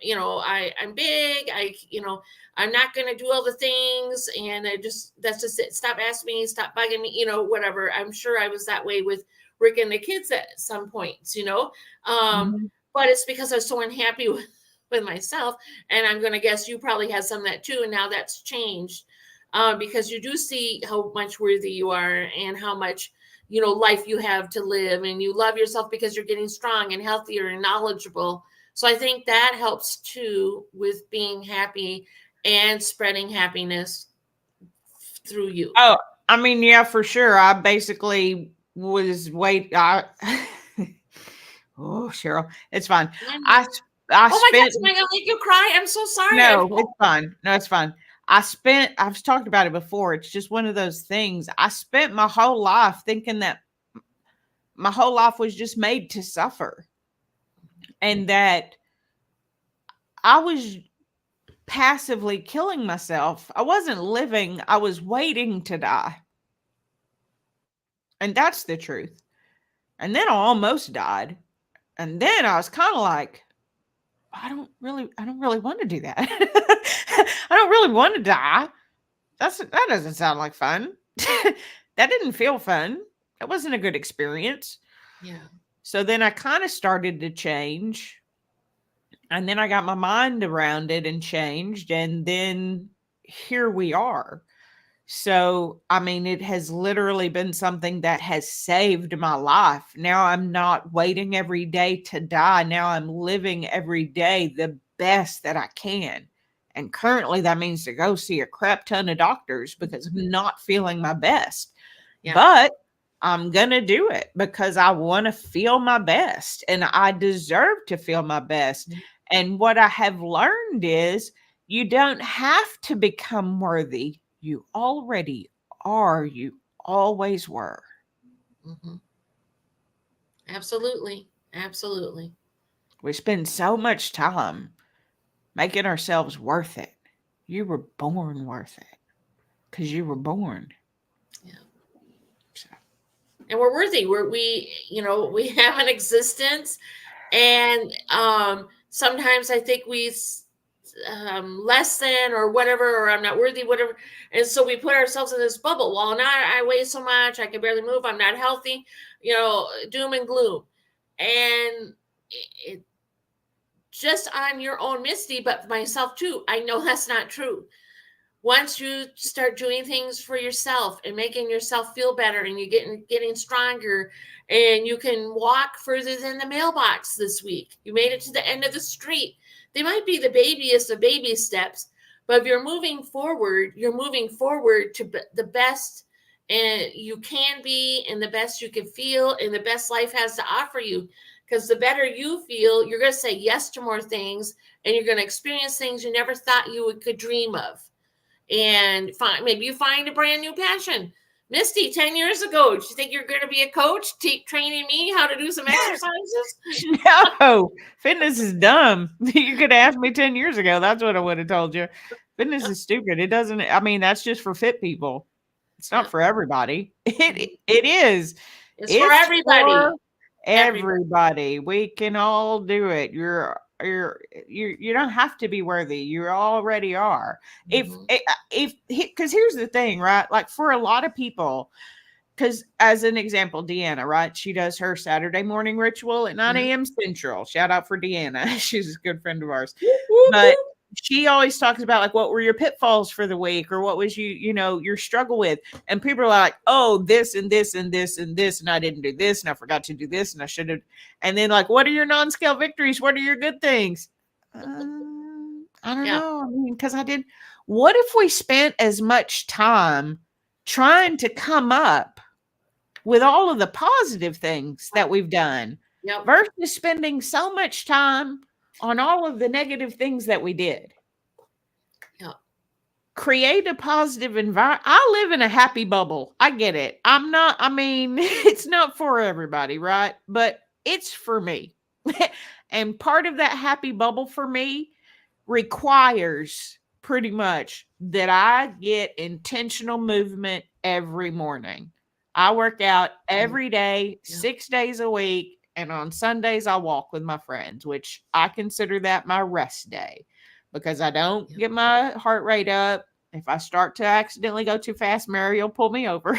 big. I'm not gonna do all the things, and that's just it. Stop asking me, stop bugging me, whatever. I'm sure I was that way with Rick and the kids at some points. Mhm. But it's because I was so unhappy with myself, and I'm gonna guess you probably had some of that too, and now that's changed, because you do see how much worthy you are and how much life you have to live, and you love yourself because you're getting strong and healthier and knowledgeable. So I think that helps too with being happy and spreading happiness through you. Oh, I mean, yeah, for sure. I basically was wait. Oh, Cheryl, it's fine. I And, s- I oh my gosh, spent am I gonna make you cry? I'm so sorry. no, it's fine. No, it's fine. I've talked about it before. It's just one of those things. I spent my whole life thinking that my whole life was just made to suffer and that I was passively killing myself. I wasn't living, I was waiting to die. And that's the truth. And then I almost died. And then I was kind of like, I don't really want to do that. I don't really want to die. That doesn't sound like fun. That didn't feel fun. That wasn't a good experience. Yeah. So then I kind of started to change. And then I got my mind around it and changed. And then here we are. So, I mean, it has literally been something that has saved my life. Now I'm not waiting every day to die. Now I'm living every day the best that I can. And currently that means to go see a crap ton of doctors because I'm not feeling my best. Yeah. But I'm going to do it because I want to feel my best and I deserve to feel my best. And what I have learned is you don't have to become worthy. You already are. You always were. Mm-hmm. Absolutely. Absolutely. We spend so much time making ourselves worth it. You were born worth it because you were born. Yeah. So. And we're worthy. We have an existence, and sometimes I think we less than or whatever, or I'm not worthy, whatever. And so we put ourselves in this bubble. Well, now I weigh so much, I can barely move, I'm not healthy, doom and gloom. And it just on your own, Misty, but myself too. I know that's not true. Once you start doing things for yourself and making yourself feel better, and you're getting stronger, and you can walk further than the mailbox this week, you made it to the end of the street. They might be the babyest of baby steps, but if you're moving forward to the best and you can be, and the best you can feel, and the best life has to offer you. Because the better you feel, you're going to say yes to more things, and you're going to experience things you never thought you could dream of. And maybe you find a brand new passion. Misty, 10 years ago, did you think you're going to be a coach, training me how to do some exercises? No, fitness is dumb. You could have asked me 10 years ago. That's what I would have told you. Fitness is stupid. It doesn't, I mean, that's just for fit people. It's not for everybody. It is. It's for everybody. For everybody. We can all do it. You don't have to be worthy. You already are. If because here's the thing, right? Like for a lot of people, because as an example, Deanna, right? She does her Saturday morning ritual at 9 a.m. Central. Shout out for Deanna. She's a good friend of ours. But she always talks about like what were your pitfalls for the week, or what was your struggle with. And people are like, oh, this and this and this and this, and I didn't do this, and I forgot to do this, and I should have. And then like, what are your non-scale victories? What are your good things? I don't know. I mean, because I did. What if we spent as much time trying to come up with all of the positive things that we've done versus spending so much time on all of the negative things that we did? Create a positive environment. I live in a happy bubble. I get it. It's not for everybody, right? But it's for me. And part of that happy bubble for me requires pretty much that I get intentional movement every morning. I work out every day, 6 days a week, and on Sundays I walk with my friends, which I consider that my rest day because I don't get my heart rate up. If I start to accidentally go too fast, Mary will pull me over.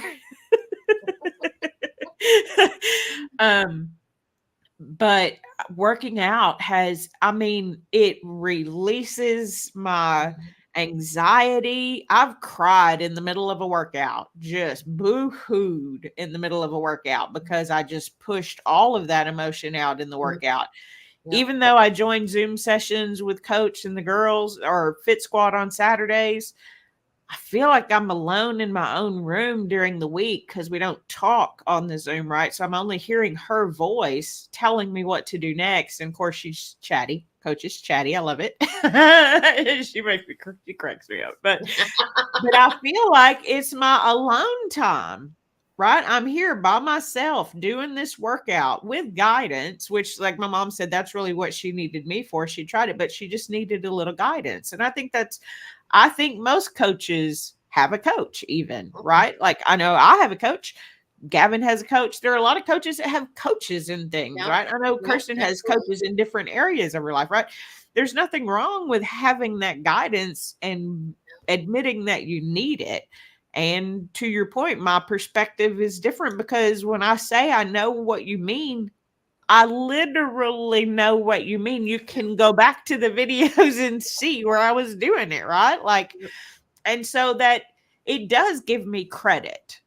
But working out it releases my anxiety. I've cried in the middle of a workout, just boo-hooed in the middle of a workout because I just pushed all of that emotion out in the workout. Even though I joined Zoom sessions with Coach and the girls or Fit Squad on Saturdays, I feel like I'm alone in my own room during the week because we don't talk on the Zoom, right? So I'm only hearing her voice telling me what to do next. And of course, she's chatty. Coach is chatty. I love it. She cracks me up. But I feel like it's my alone time, right? I'm here by myself doing this workout with guidance, which, like my mom said, that's really what she needed me for. She tried it, but she just needed a little guidance. And I think most coaches have a coach even, right? Like I know I have a coach. Gavin has a coach. There are a lot of coaches that have coaches and things, right? I know Kirsten has coaches in different areas of her life, right? There's nothing wrong with having that guidance and admitting that you need it. And to your point, my perspective is different because when I say I know what you mean, I literally know what you mean. You can go back to the videos and see where I was doing it, right? Like, and so that it does give me credit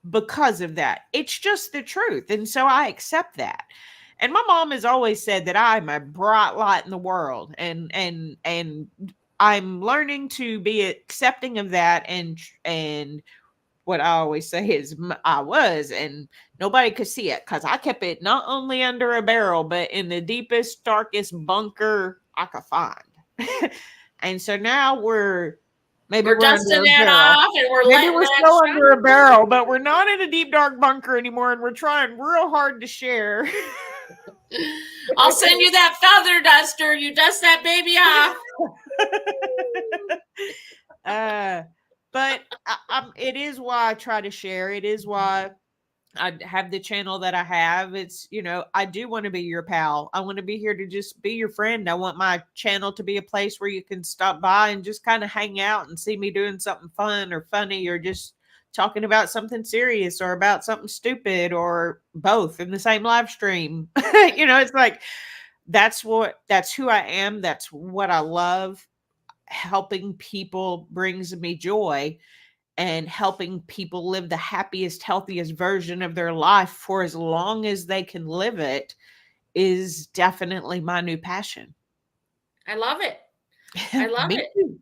because of that. It's just the truth. And so I accept that. And my mom has always said that I'm a bright light in the world, and I'm learning to be accepting of that. And what I always say is I was, and nobody could see it because I kept it not only under a barrel, but in the deepest, darkest bunker I could find. And so now maybe We're we're under dusting a that barrel. off and we're Maybe letting we're that still shine. under a barrel, but we're not in a deep, dark bunker anymore, and we're trying real hard to share. I'll send you that feather duster. You dust that baby off. But it is why I try to share. It is why I have the channel that I have. It's, I do want to be your pal. I want to be here to just be your friend. I want my channel to be a place where you can stop by and just kind of hang out and see me doing something fun or funny, or just talking about something serious or about something stupid, or both in the same live stream. It's like, that's who I am. That's what I love. Helping people brings me joy, and helping people live the happiest, healthiest version of their life for as long as they can live it is definitely my new passion. I love it. I love Me it. too.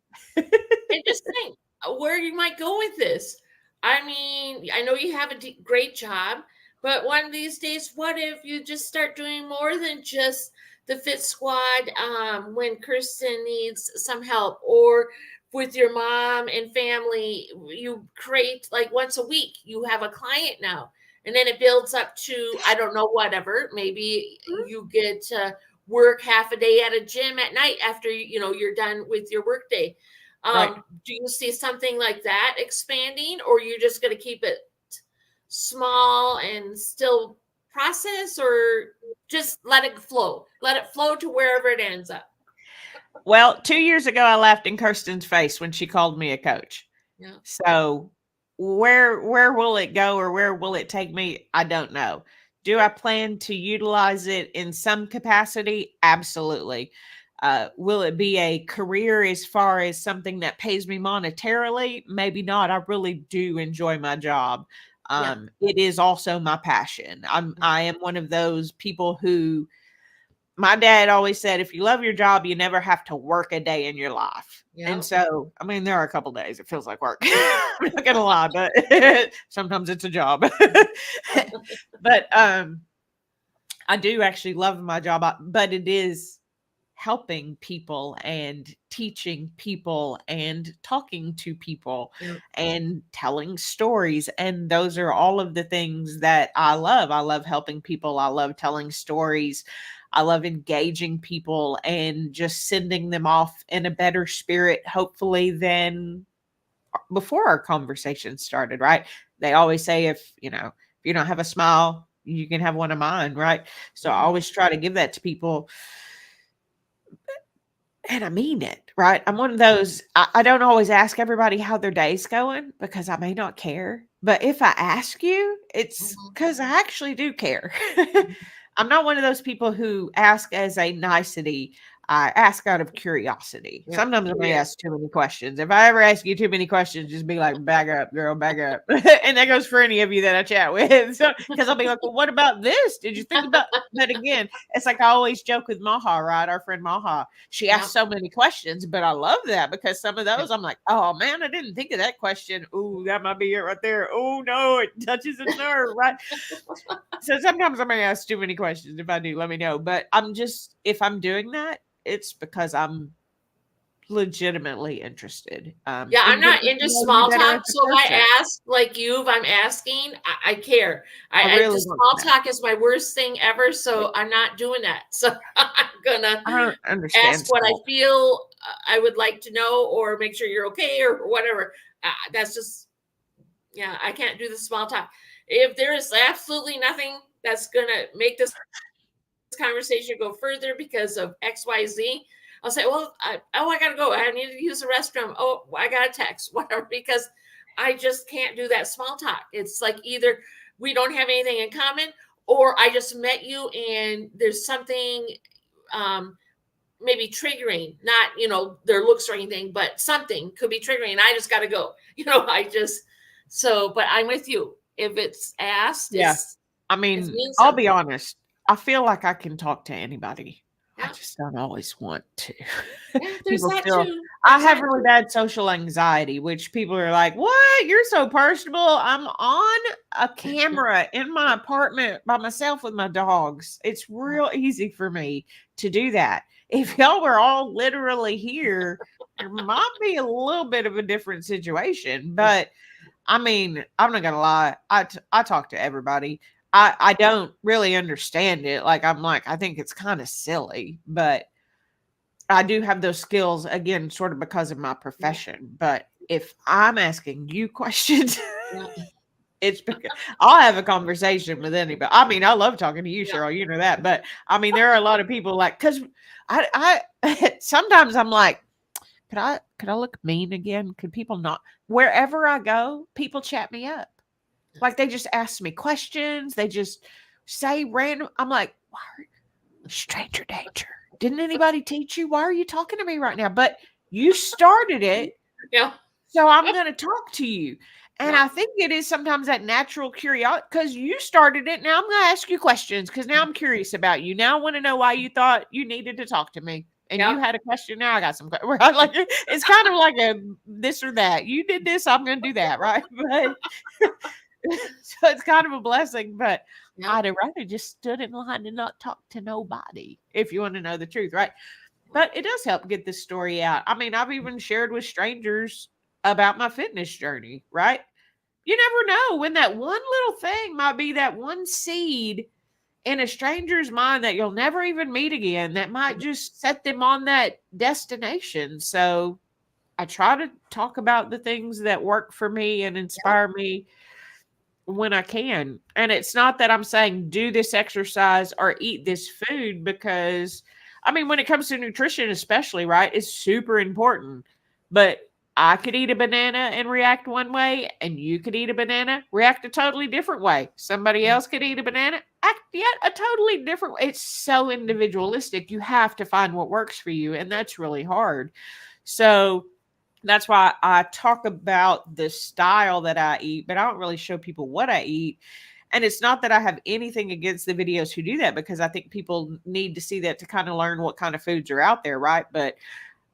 And just think where you might go with this. I mean, I know you have a great job, but one of these days, what if you just start doing more than just the Fit Squad when Kirsten needs some help, or with your mom and family, you create like once a week, you have a client now, and then it builds up to, I don't know, whatever. Maybe you get to work half a day at a gym at night after you're done with your workday. Right. Do you see something like that expanding, or you're just going to keep it small and still process, or just let it flow to wherever it ends up? Well, 2 years ago, I laughed in Kirsten's face when she called me a coach. Yeah. So where will it go, or where will it take me? I don't know. Do I plan to utilize it in some capacity? Absolutely. Will it be a career as far as something that pays me monetarily? Maybe not. I really do enjoy my job. It is also my passion. I am one of those people who, my dad always said, if you love your job, you never have to work a day in your life. Yeah. And so, I mean, there are a couple days it feels like work. I'm not gonna lie, but sometimes it's a job. But I do actually love my job, but it is helping people and teaching people and talking to people and telling stories. And those are all of the things that I love. I love helping people. I love telling stories. I love engaging people and just sending them off in a better spirit, hopefully, than before our conversation started, right? They always say, if you don't have a smile, you can have one of mine, right? So I always try to give that to people. And I mean it, right? I'm one of those, I don't always ask everybody how their day's going because I may not care. But if I ask you, it's because I actually do care. I'm not one of those people who ask as a nicety. I ask out of curiosity. Yeah. Sometimes I may ask too many questions. If I ever ask you too many questions, just be like, back up, girl, back up. And that goes for any of you that I chat with. So, because I'll be like, well, what about this? Did you think about that? Again, it's like I always joke with Maha, right? Our friend Maha. She asks so many questions, but I love that because some of those I'm like, oh man, I didn't think of that question. Ooh, that might be it right there. Oh no, it touches a nerve, right? So sometimes I may ask too many questions. If I do, let me know. But if I'm doing that, it's because I'm legitimately interested. I'm not getting into to know you small better talk. as a So if person. I ask like you, if I'm asking, I care. I really the want small to know. talk is my worst thing ever. So I'm not doing that. So I'm gonna I don't understand ask what I small. feel I would like to know, or make sure you're okay, or whatever. That's just, I can't do the small talk. If there is absolutely nothing that's gonna make this conversation go further because of XYZ, I'll say, well, I gotta go. I need to use the restroom. Oh, I got a text, whatever, because I just can't do that small talk. It's like either we don't have anything in common, or I just met you and there's something maybe triggering, not, their looks or anything, but something could be triggering. And I just got to go, but I'm with you. If it's asked, Yeah. I it mean, means I'll be something. honest. I feel like I can talk to anybody. I Yeah. just don't always want to. Yeah. There's People that still, too. I There's have that really too. bad social anxiety, which people are like, what? You're so personable. I'm on a camera in my apartment by myself with my dogs. It's real easy for me to do that. If y'all were all literally here, there might be a little bit of a different situation. But I mean, I'm not gonna lie. I talk to everybody. I don't really understand it. Like I'm like, I think it's kind of silly, but I do have those skills again, sort of because of my profession. But if I'm asking you questions, Yeah. it's because I'll have a conversation with anybody. I mean, I love talking to you, Yeah. Cheryl. You know that. But I mean, there are a lot of people like because I sometimes I'm like, could I look mean again? Could people not? Wherever I go, people chat me up. Like they just ask me questions. They just say random. I'm like, why are stranger danger? Didn't anybody teach you? Why are you talking to me right now? But you started it, Yeah. so I'm going to talk to you. And Yeah. I think it is sometimes that natural curiosity because you started it. Now I'm going to ask you questions because now I'm curious about you. Now I want to know why you thought you needed to talk to me. And you Yeah. had a question. Now I got some. Like it's kind of like a this or that. You did this. I'm going to do that, right? But so it's kind of a blessing. But Yeah. I'd have rather just stood in line and not talk to nobody. If you want to know the truth, right? But it does help get this story out. I mean, I've even shared with strangers about my fitness journey, right? You never know when that one little thing might be that one seed in a stranger's mind that you'll never even meet again that might just set them on that destination. So I try to talk about the things that work for me and inspire me when I can. And it's not that I'm saying do this exercise or eat this food because I mean when it comes to nutrition especially, right? It's super important. But I could eat a banana and react one way and you could eat a banana, react a totally different way. Somebody else could eat a banana, act yet a totally different way. It's so individualistic. You have to find what works for you and that's really hard. So that's why I talk about the style that I eat, but I don't really show people what I eat. And it's not that I have anything against the videos who do that because I think people need to see that to kind of learn what kind of foods are out there, right? But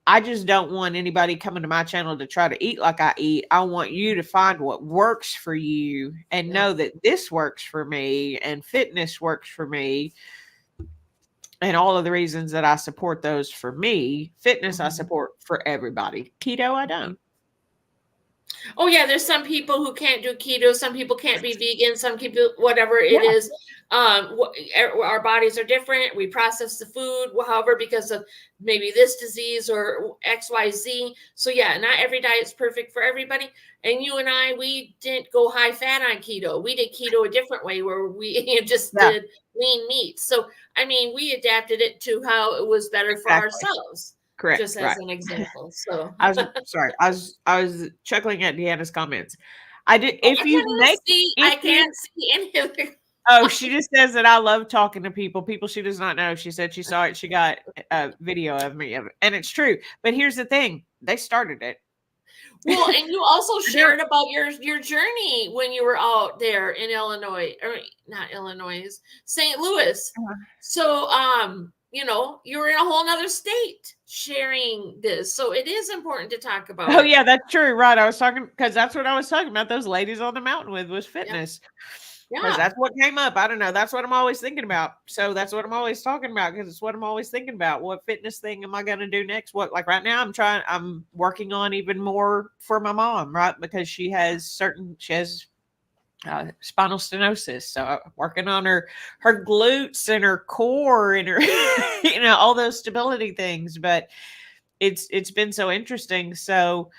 I just don't want anybody coming to my channel to try to eat like I eat. I want you to find what works for you and Yeah. know that this works for me and fitness works for me and all of the reasons that I support those for me. Fitness I support for everybody. Keto I don't. Oh yeah, there's some people who can't do keto. Some people can't be vegan. Some people, whatever it Yeah. is. Our bodies are different. We process the food, however, because of maybe this disease or X, Y, Z. So yeah, not every diet's perfect for everybody. And you and I, we didn't go high fat on keto. We did keto a different way, where we just Yeah. did lean meat. So I mean, we adapted it to how it was better for Exactly. ourselves, Correct. just as Right. an example. So I was sorry. I was chuckling at Deanna's comments. I did oh, if you make if I you can't see any of the. oh, she just says that I love talking to people. People she does not know. She said she saw it. She got a video of me of it. And it's true. But here's the thing. They started it. Well, and you also They're- shared about your journey when you were out there in Illinois, or not Illinois, St. Louis. So, you were in a whole nother state sharing this. So it is important to talk about Oh it. yeah, that's true. Right. I was talking because that's what I was talking about. Those ladies on the mountain with was Yeah. fitness. Because Yeah. that's what came up. I don't know. That's what I'm always thinking about. So that's what I'm always talking about because it's what I'm always thinking about. What fitness thing am I going to do next? What, like right now, I'm working on even more for my mom, right? Because she has spinal stenosis. So I'm working on her glutes and her core and her, all those stability things. But it's been so interesting. So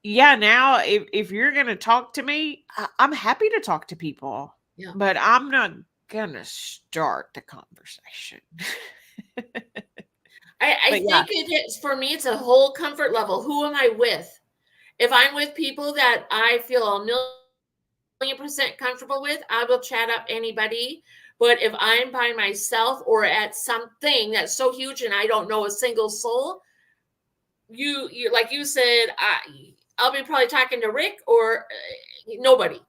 yeah, now if you're gonna talk to me, I'm happy to talk to people, Yeah. but I'm not gonna start the conversation. I But yeah, think it is, for me, it's a whole comfort level. Who am I with? If I'm with people that I feel a million 1,000,000% comfortable with, I will chat up anybody. But if I'm by myself or at something that's so huge and I don't know a single soul, you like you said, I'll be probably talking to Rick or nobody,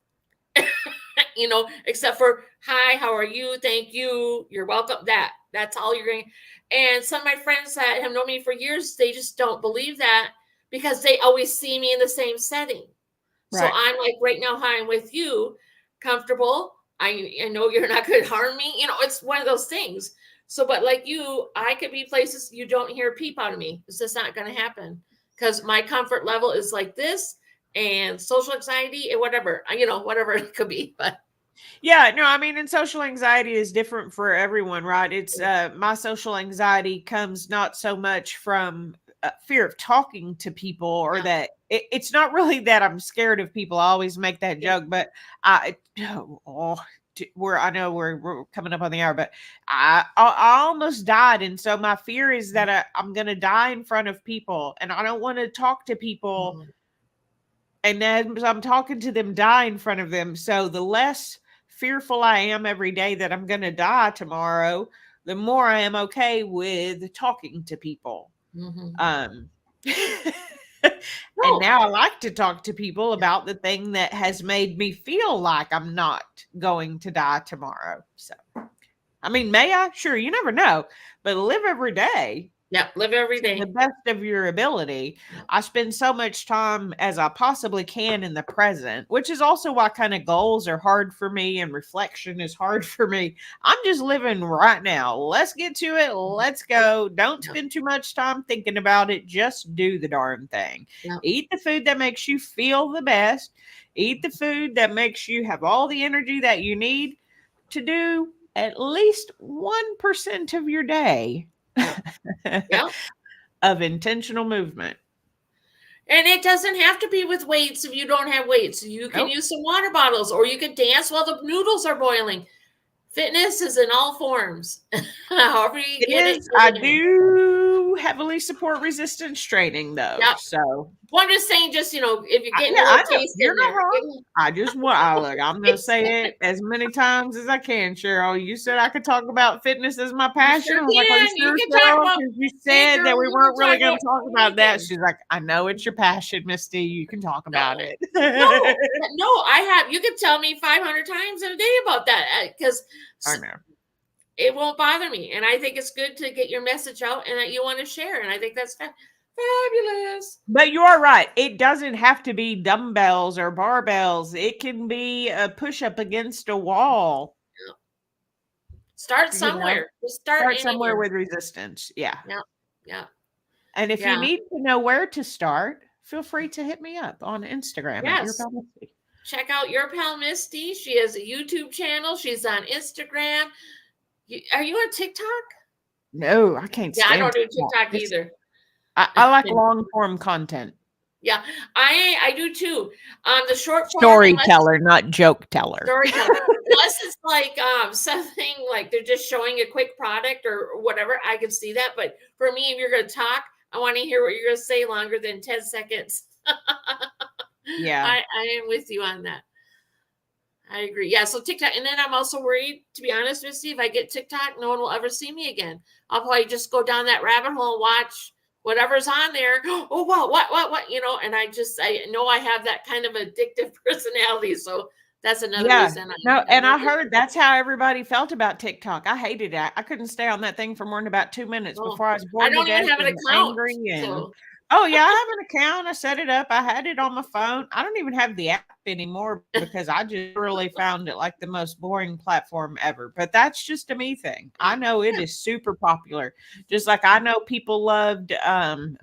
except for hi, how are you? Thank you. You're welcome. That's all you're going. And some of my friends that have known me for years, they just don't believe that because they always see me in the same setting. So Right. I'm like, right now, hi, I'm with you, comfortable. I know you're not going to harm me. It's one of those things. So, but like you, I could be places you don't hear a peep out of me. It's just not going to happen because my comfort level is like this and social anxiety and whatever, whatever it could be. But Yeah, no, I mean, and social anxiety is different for everyone, right? It's my social anxiety comes not so much from fear of talking to people or yeah, that it's not really that I'm scared of people. I always make that yeah. joke, but I, oh, I know we're coming up on the hour, but I almost died. And so my fear is that I'm going to die in front of people and I don't want to talk to people. Mhm. And then I'm talking to them, die in front of them. So the less fearful I am every day that I'm going to die tomorrow, the more I am okay with talking to people. Mhm. Um, and No, now I like to talk to people about the thing that has made me feel like I'm not going to die tomorrow. So, I mean, may I? Sure, you never know, but live every day yeah, live every to the day. best of your ability. Yeah. I spend so much time as I possibly can in the present, which is also why kind of goals are hard for me and reflection is hard for me. I'm just living right now. Let's get to it. Let's go. Don't Yeah. spend too much time thinking about it. Just do the darn thing. Yeah. Eat the food that makes you feel the best. Eat the food that makes you have all the energy that you need to do at least 1% of your day. Yeah. Yeah. Of intentional movement. And it doesn't have to be with weights if you don't have weights. You can Nope. use some water bottles or you can dance while the noodles are boiling. Fitness is in all forms. However you It get is. I it in. do heavily support resistance training though. Yep. So Well, I'm just saying, just, if you're getting a yeah, I little know. taste You're in not there, wrong. get a little I just want look, I'm gonna taste. say it as many times as I can, Cheryl. You said I could talk about fitness as my You passion. sure I was like, are you can. You sure, can talk Cheryl? about, Because you hey, said that girl, we you weren't can really talk gonna about talk about that. anything. She's like, I know it's your passion, Misty. You can talk about No, it. no, no, you could tell me 500 times in a day about that because I know. it won't bother me. And I think it's good to get your message out and that you want to share. And I think that's fabulous. But you are right. It doesn't have to be dumbbells or barbells. It can be a push up against a wall, Start you know, somewhere. Just start start somewhere anywhere. with resistance. Yeah. Yeah. Yeah. And if you Yeah. need to know where to start, feel free to hit me up on Instagram at Yes. YourPalMisty. Check out your pal Misty. She has a YouTube channel. She's on Instagram. Are you on TikTok? No, I can't Yeah, I stand don't do TikTok. TikTok either. I like long form content. Yeah, I do too. The short form, unless Storyteller, not joke teller. storytelling, unless it's like something like they're just showing a quick product or whatever, I can see that. But for me, if you're going to talk, I want to hear what you're going to say longer than 10 seconds. Yeah. I am with you on that. I agree. Yeah, so TikTok, and then I'm also worried, to be honest, Misty, if I get TikTok, no one will ever see me again. I'll probably just go down that rabbit hole and watch whatever's on there. Oh, wow, what, and I know I have that kind of addictive personality, so that's another Yeah. reason No, I and I don't get heard that's how everybody felt about TikTok. I hated it. I couldn't stay on that thing for more than about 2 minutes oh, before I was I bored to don't even death have an and account, angry and so oh yeah, I have an account. I set it up. I had it on my phone. I don't even have the app anymore because I just really found it like the most boring platform ever. But that's just a me thing. I know it yeah. is super popular. Just like I know people loved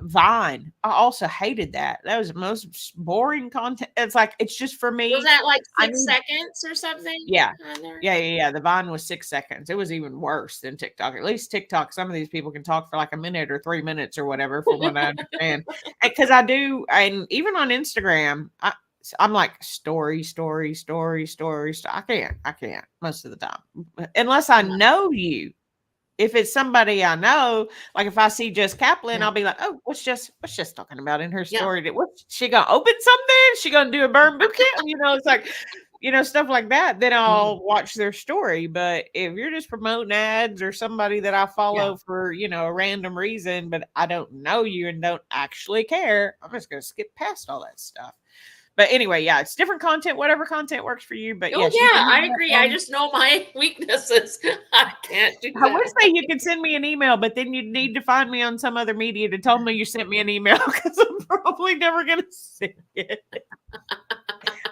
Vine. I also hated that. That was the most boring content. It's like it's just for Was me. that like I 6 need seconds or something yeah. on there? Yeah. The Vine was 6 seconds. It was even worse than TikTok. At least TikTok, some of these people can talk for like a minute or 3 minutes or whatever, from what I understand. Because I do, and even on Instagram, I'm like story. I can't most of the time, unless I Yeah. know you. If it's somebody I know, like if I see Jess Kaplan, Yeah. I'll be like, "Oh, what's Jess talking about in her Yeah. story? What's she gonna open something? She gonna do a burn boot camp?" You know, it's like stuff like that, then I'll watch their story. But if you're just promoting ads or somebody that I follow for, a random reason, but I don't know you and don't actually care, I'm just going to skip past all that stuff. But anyway, yeah, it's different content, whatever content works for you. But yes, you can I agree. I just know my weaknesses. I can't do I would that. say you could send me an email, but then you'd need to find me on some other media to tell me you sent me an email because I'm probably never going to see it.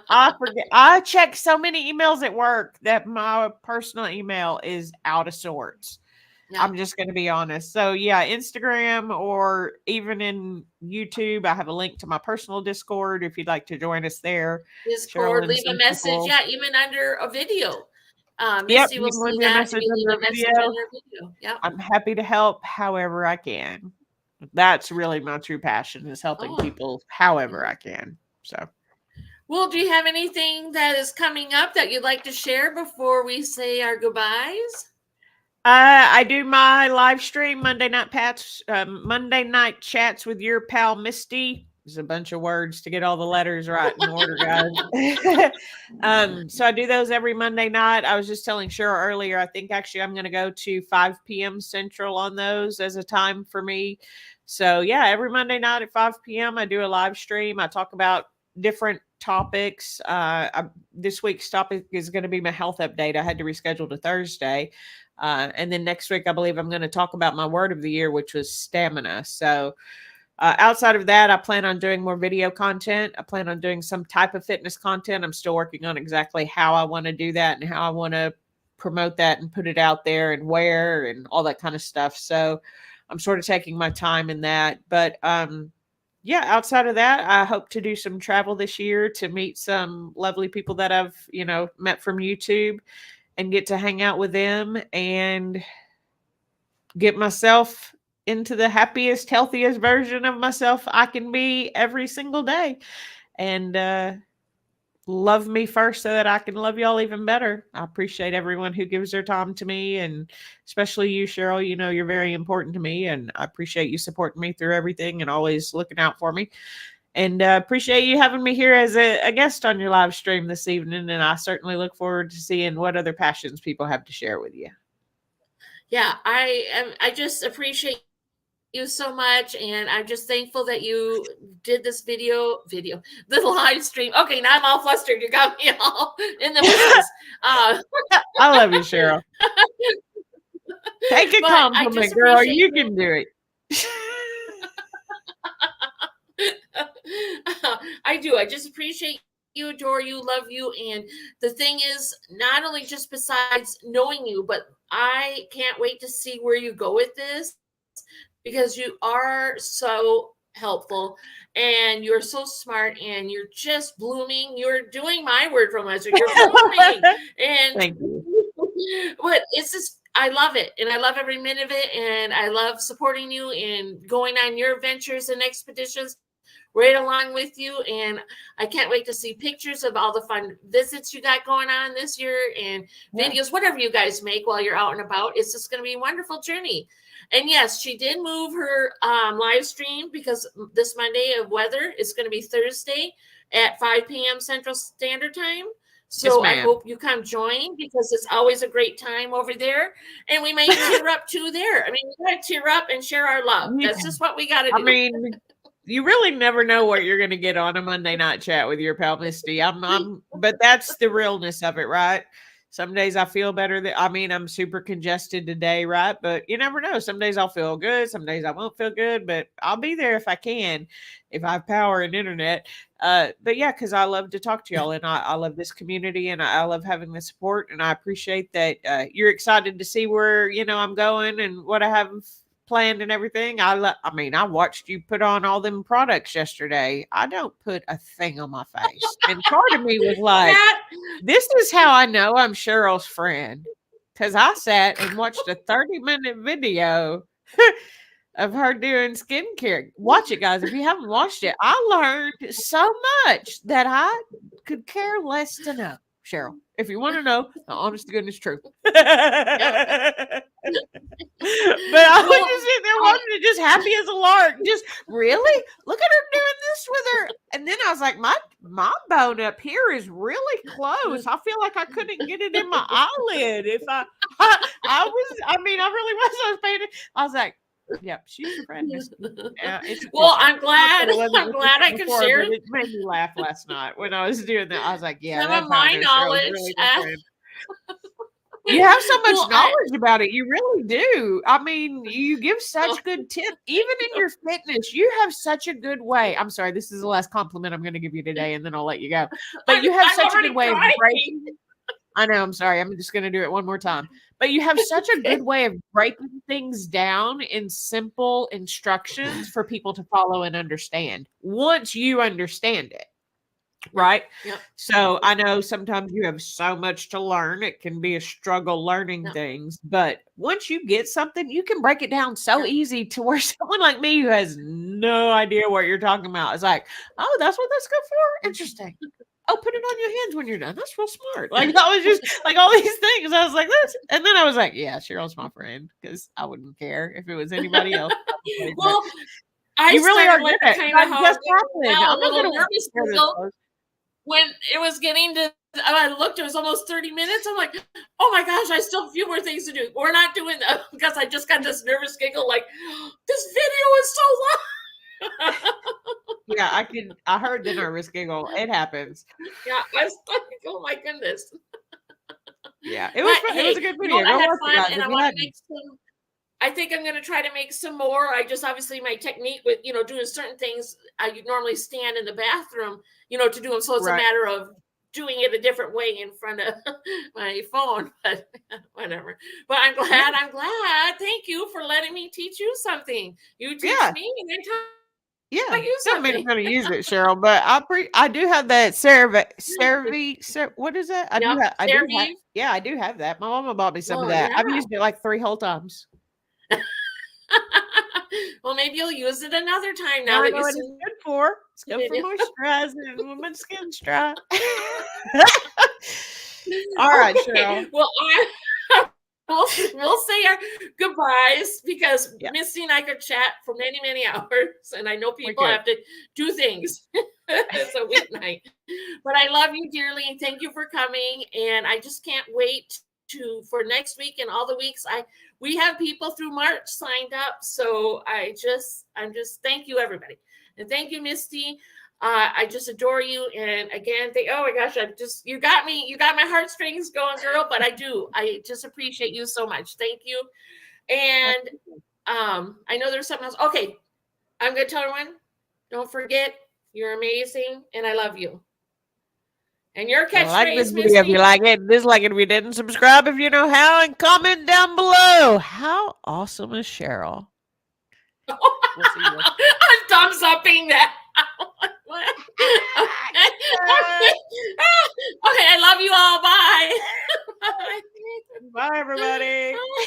I forget. I check so many emails at work that my personal email is out of sorts. Yeah. I'm just going to be honest. So yeah, Instagram or even in YouTube, I have a link to my personal Discord if you'd like to join us there. Discord, leave a message. Yeah, even under a video. Misty will see that. You leave a message under a video. Yeah. I'm happy to help however I can. That's really my true passion, is helping people however I can. So. Well, do you have anything that is coming up that you'd like to share before we say our goodbyes? I do my live stream Monday night chats with your pal Misty. There's a bunch of words to get all the letters right in order, guys. So I do those every Monday night. I was just telling Cheryl earlier, I think actually I'm going to go to 5 p.m. Central on those as a time for me. So yeah, every Monday night at 5 p.m. I do a live stream. I talk about different topics. This week's topic is going to be my health update. I had to reschedule to Thursday. And then next week, I believe I'm going to talk about my word of the year, which was stamina. So outside of that, I plan on doing more video content. I plan on doing some type of fitness content. I'm still working on exactly how I want to do that and how I want to promote that and put it out there and where and all that kind of stuff. So I'm sort of taking my time in that. But yeah, outside of that, I hope to do some travel this year to meet some lovely people that I've, met from YouTube and get to hang out with them and get myself into the happiest, healthiest version of myself I can be every single day. And love me first so that I can love y'all even better. I appreciate everyone who gives their time to me, and especially you, Cheryl. You're very important to me, and I appreciate you supporting me through everything and always looking out for me. And appreciate you having me here as a guest on your live stream this evening. And I certainly look forward to seeing what other passions people have to share with you. Yeah, I just appreciate you so much. And I'm just thankful that you did this the live stream. Okay, now I'm all flustered. You got me all in the whistles. I love you, Cheryl. Take a compliment, girl. You can do it. I do. I just appreciate you, adore you, love you. And the thing is, not only just besides knowing you, but I can't wait to see where you go with this, because you are so helpful and you're so smart and you're just blooming. You're doing my word from us. You're blooming. And thank you. But it's just, I love it. And I love every minute of it. And I love supporting you and going on your adventures and expeditions right along with you. And I can't wait to see pictures of all the fun visits you got going on this year and videos, whatever you guys make while you're out and about. It's just going to be a wonderful journey. And yes, she did move her live stream because this Monday of weather is going to be Thursday at 5 p.m. Central Standard Time. So I hope you come join, because it's always a great time over there. And we may tear up too there. I mean, we got to tear up and share our love. That's just what we got to do. I mean, you really never know what you're going to get on a Monday night chat with your pal Misty. But that's the realness of it, right? Some days I feel better. I'm super congested today, right? But you never know. Some days I'll feel good. Some days I won't feel good, but I'll be there if I can, if I have power and internet. But yeah, because I love to talk to y'all, and I love this community, and I love having the support, and I appreciate that you're excited to see where, I'm going and what I have planned and everything. I watched you put on all them products yesterday. I don't put a thing on my face. And part of me was like, this is how I know I'm Cheryl's friend. Because I sat and watched a 30-minute video of her doing skincare. Watch it, guys. If you haven't watched it, I learned so much that I could care less to know, Cheryl. If you want to know the honest to goodness truth. But I was Well, just sitting there watching it, just happy as a lark. Just really look at her doing this with her. And then I was like, my bone up here is really close. I feel like I couldn't get it in my eyelid. If I really was. I was paying it. I was like, yep, she's your friend, Misty. well, I'm glad. It wasn't I'm glad I could before, share but it made me laugh last night when I was doing that. I was like, yeah, some that's of how I my know Cheryl's knowledge. really good friend. You have so much Well, knowledge about it. You really do. I mean, you give such good tips. Even in your fitness, you have such a good way. I'm sorry, this is the last compliment I'm going to give you today, and then I'll let you go. But you have I'm such a already good way of crying. breaking. I know, I'm sorry. I'm just going to do it one more time. But you have such a good way of breaking things down in simple instructions for people to follow and understand once you understand it. Right. Yep. So I know sometimes you have so much to learn. It can be a struggle learning things, but once you get something, you can break it down so easy to where someone like me who has no idea what you're talking about is like, oh, that's what that's good for. Interesting. Oh, put it on your hands when you're done. That's real smart. Like that was just like all these things. I was like, this, and then I was like, yeah, Cheryl's my friend because I wouldn't care if it was anybody else. Well, I you really are like good. kind of how Just happened. a I'm not little going nervous to when it was getting to. I looked; it was almost 30 minutes. I'm like, "Oh my gosh, I still have a few more things to do." We're not doing that because I just got this nervous giggle. Like, this video is so long. Yeah, I heard the nervous giggle. It happens. Yeah, I was like, "Oh my goodness." Yeah, it was. It was a good video. I had fun, guys, and I want to make some. I think I'm going to try to make some more. I just obviously my technique with doing certain things. I normally stand in the bathroom, to do them. So it's a matter of doing it a different way in front of my phone. But whatever. But I'm glad. I'm glad. Thank you for letting me teach you something. You teach me, and I talk. Yeah, you don't mean I'm going to use it, Cheryl, but I do have that what is that? I do have that. My mama bought me some of that. Yeah. I've used it like 3 whole times. Well, maybe you'll use it another time now that it's good for. It's good for moisturizing when my skin's dry. All right, Cheryl. Well, we'll say our goodbyes because Misty and I could chat for many, many hours, and I know people have to do things. It's a weeknight, but I love you dearly, and thank you for coming. And I just can't wait for next week and all the weeks. We have people through March signed up, so I'm just thank you everybody, and thank you Misty. I just adore you, and again, oh my gosh, you got my heartstrings going, girl. But I just appreciate you so much. Thank you. And I know there's something else. Okay, I'm gonna tell everyone, don't forget, you're amazing, and I love you. And your catchphrase, like this video if you like it, dislike it if you didn't, subscribe if you know how, and comment down below. How awesome is Cheryl? I'm thumbs upping that.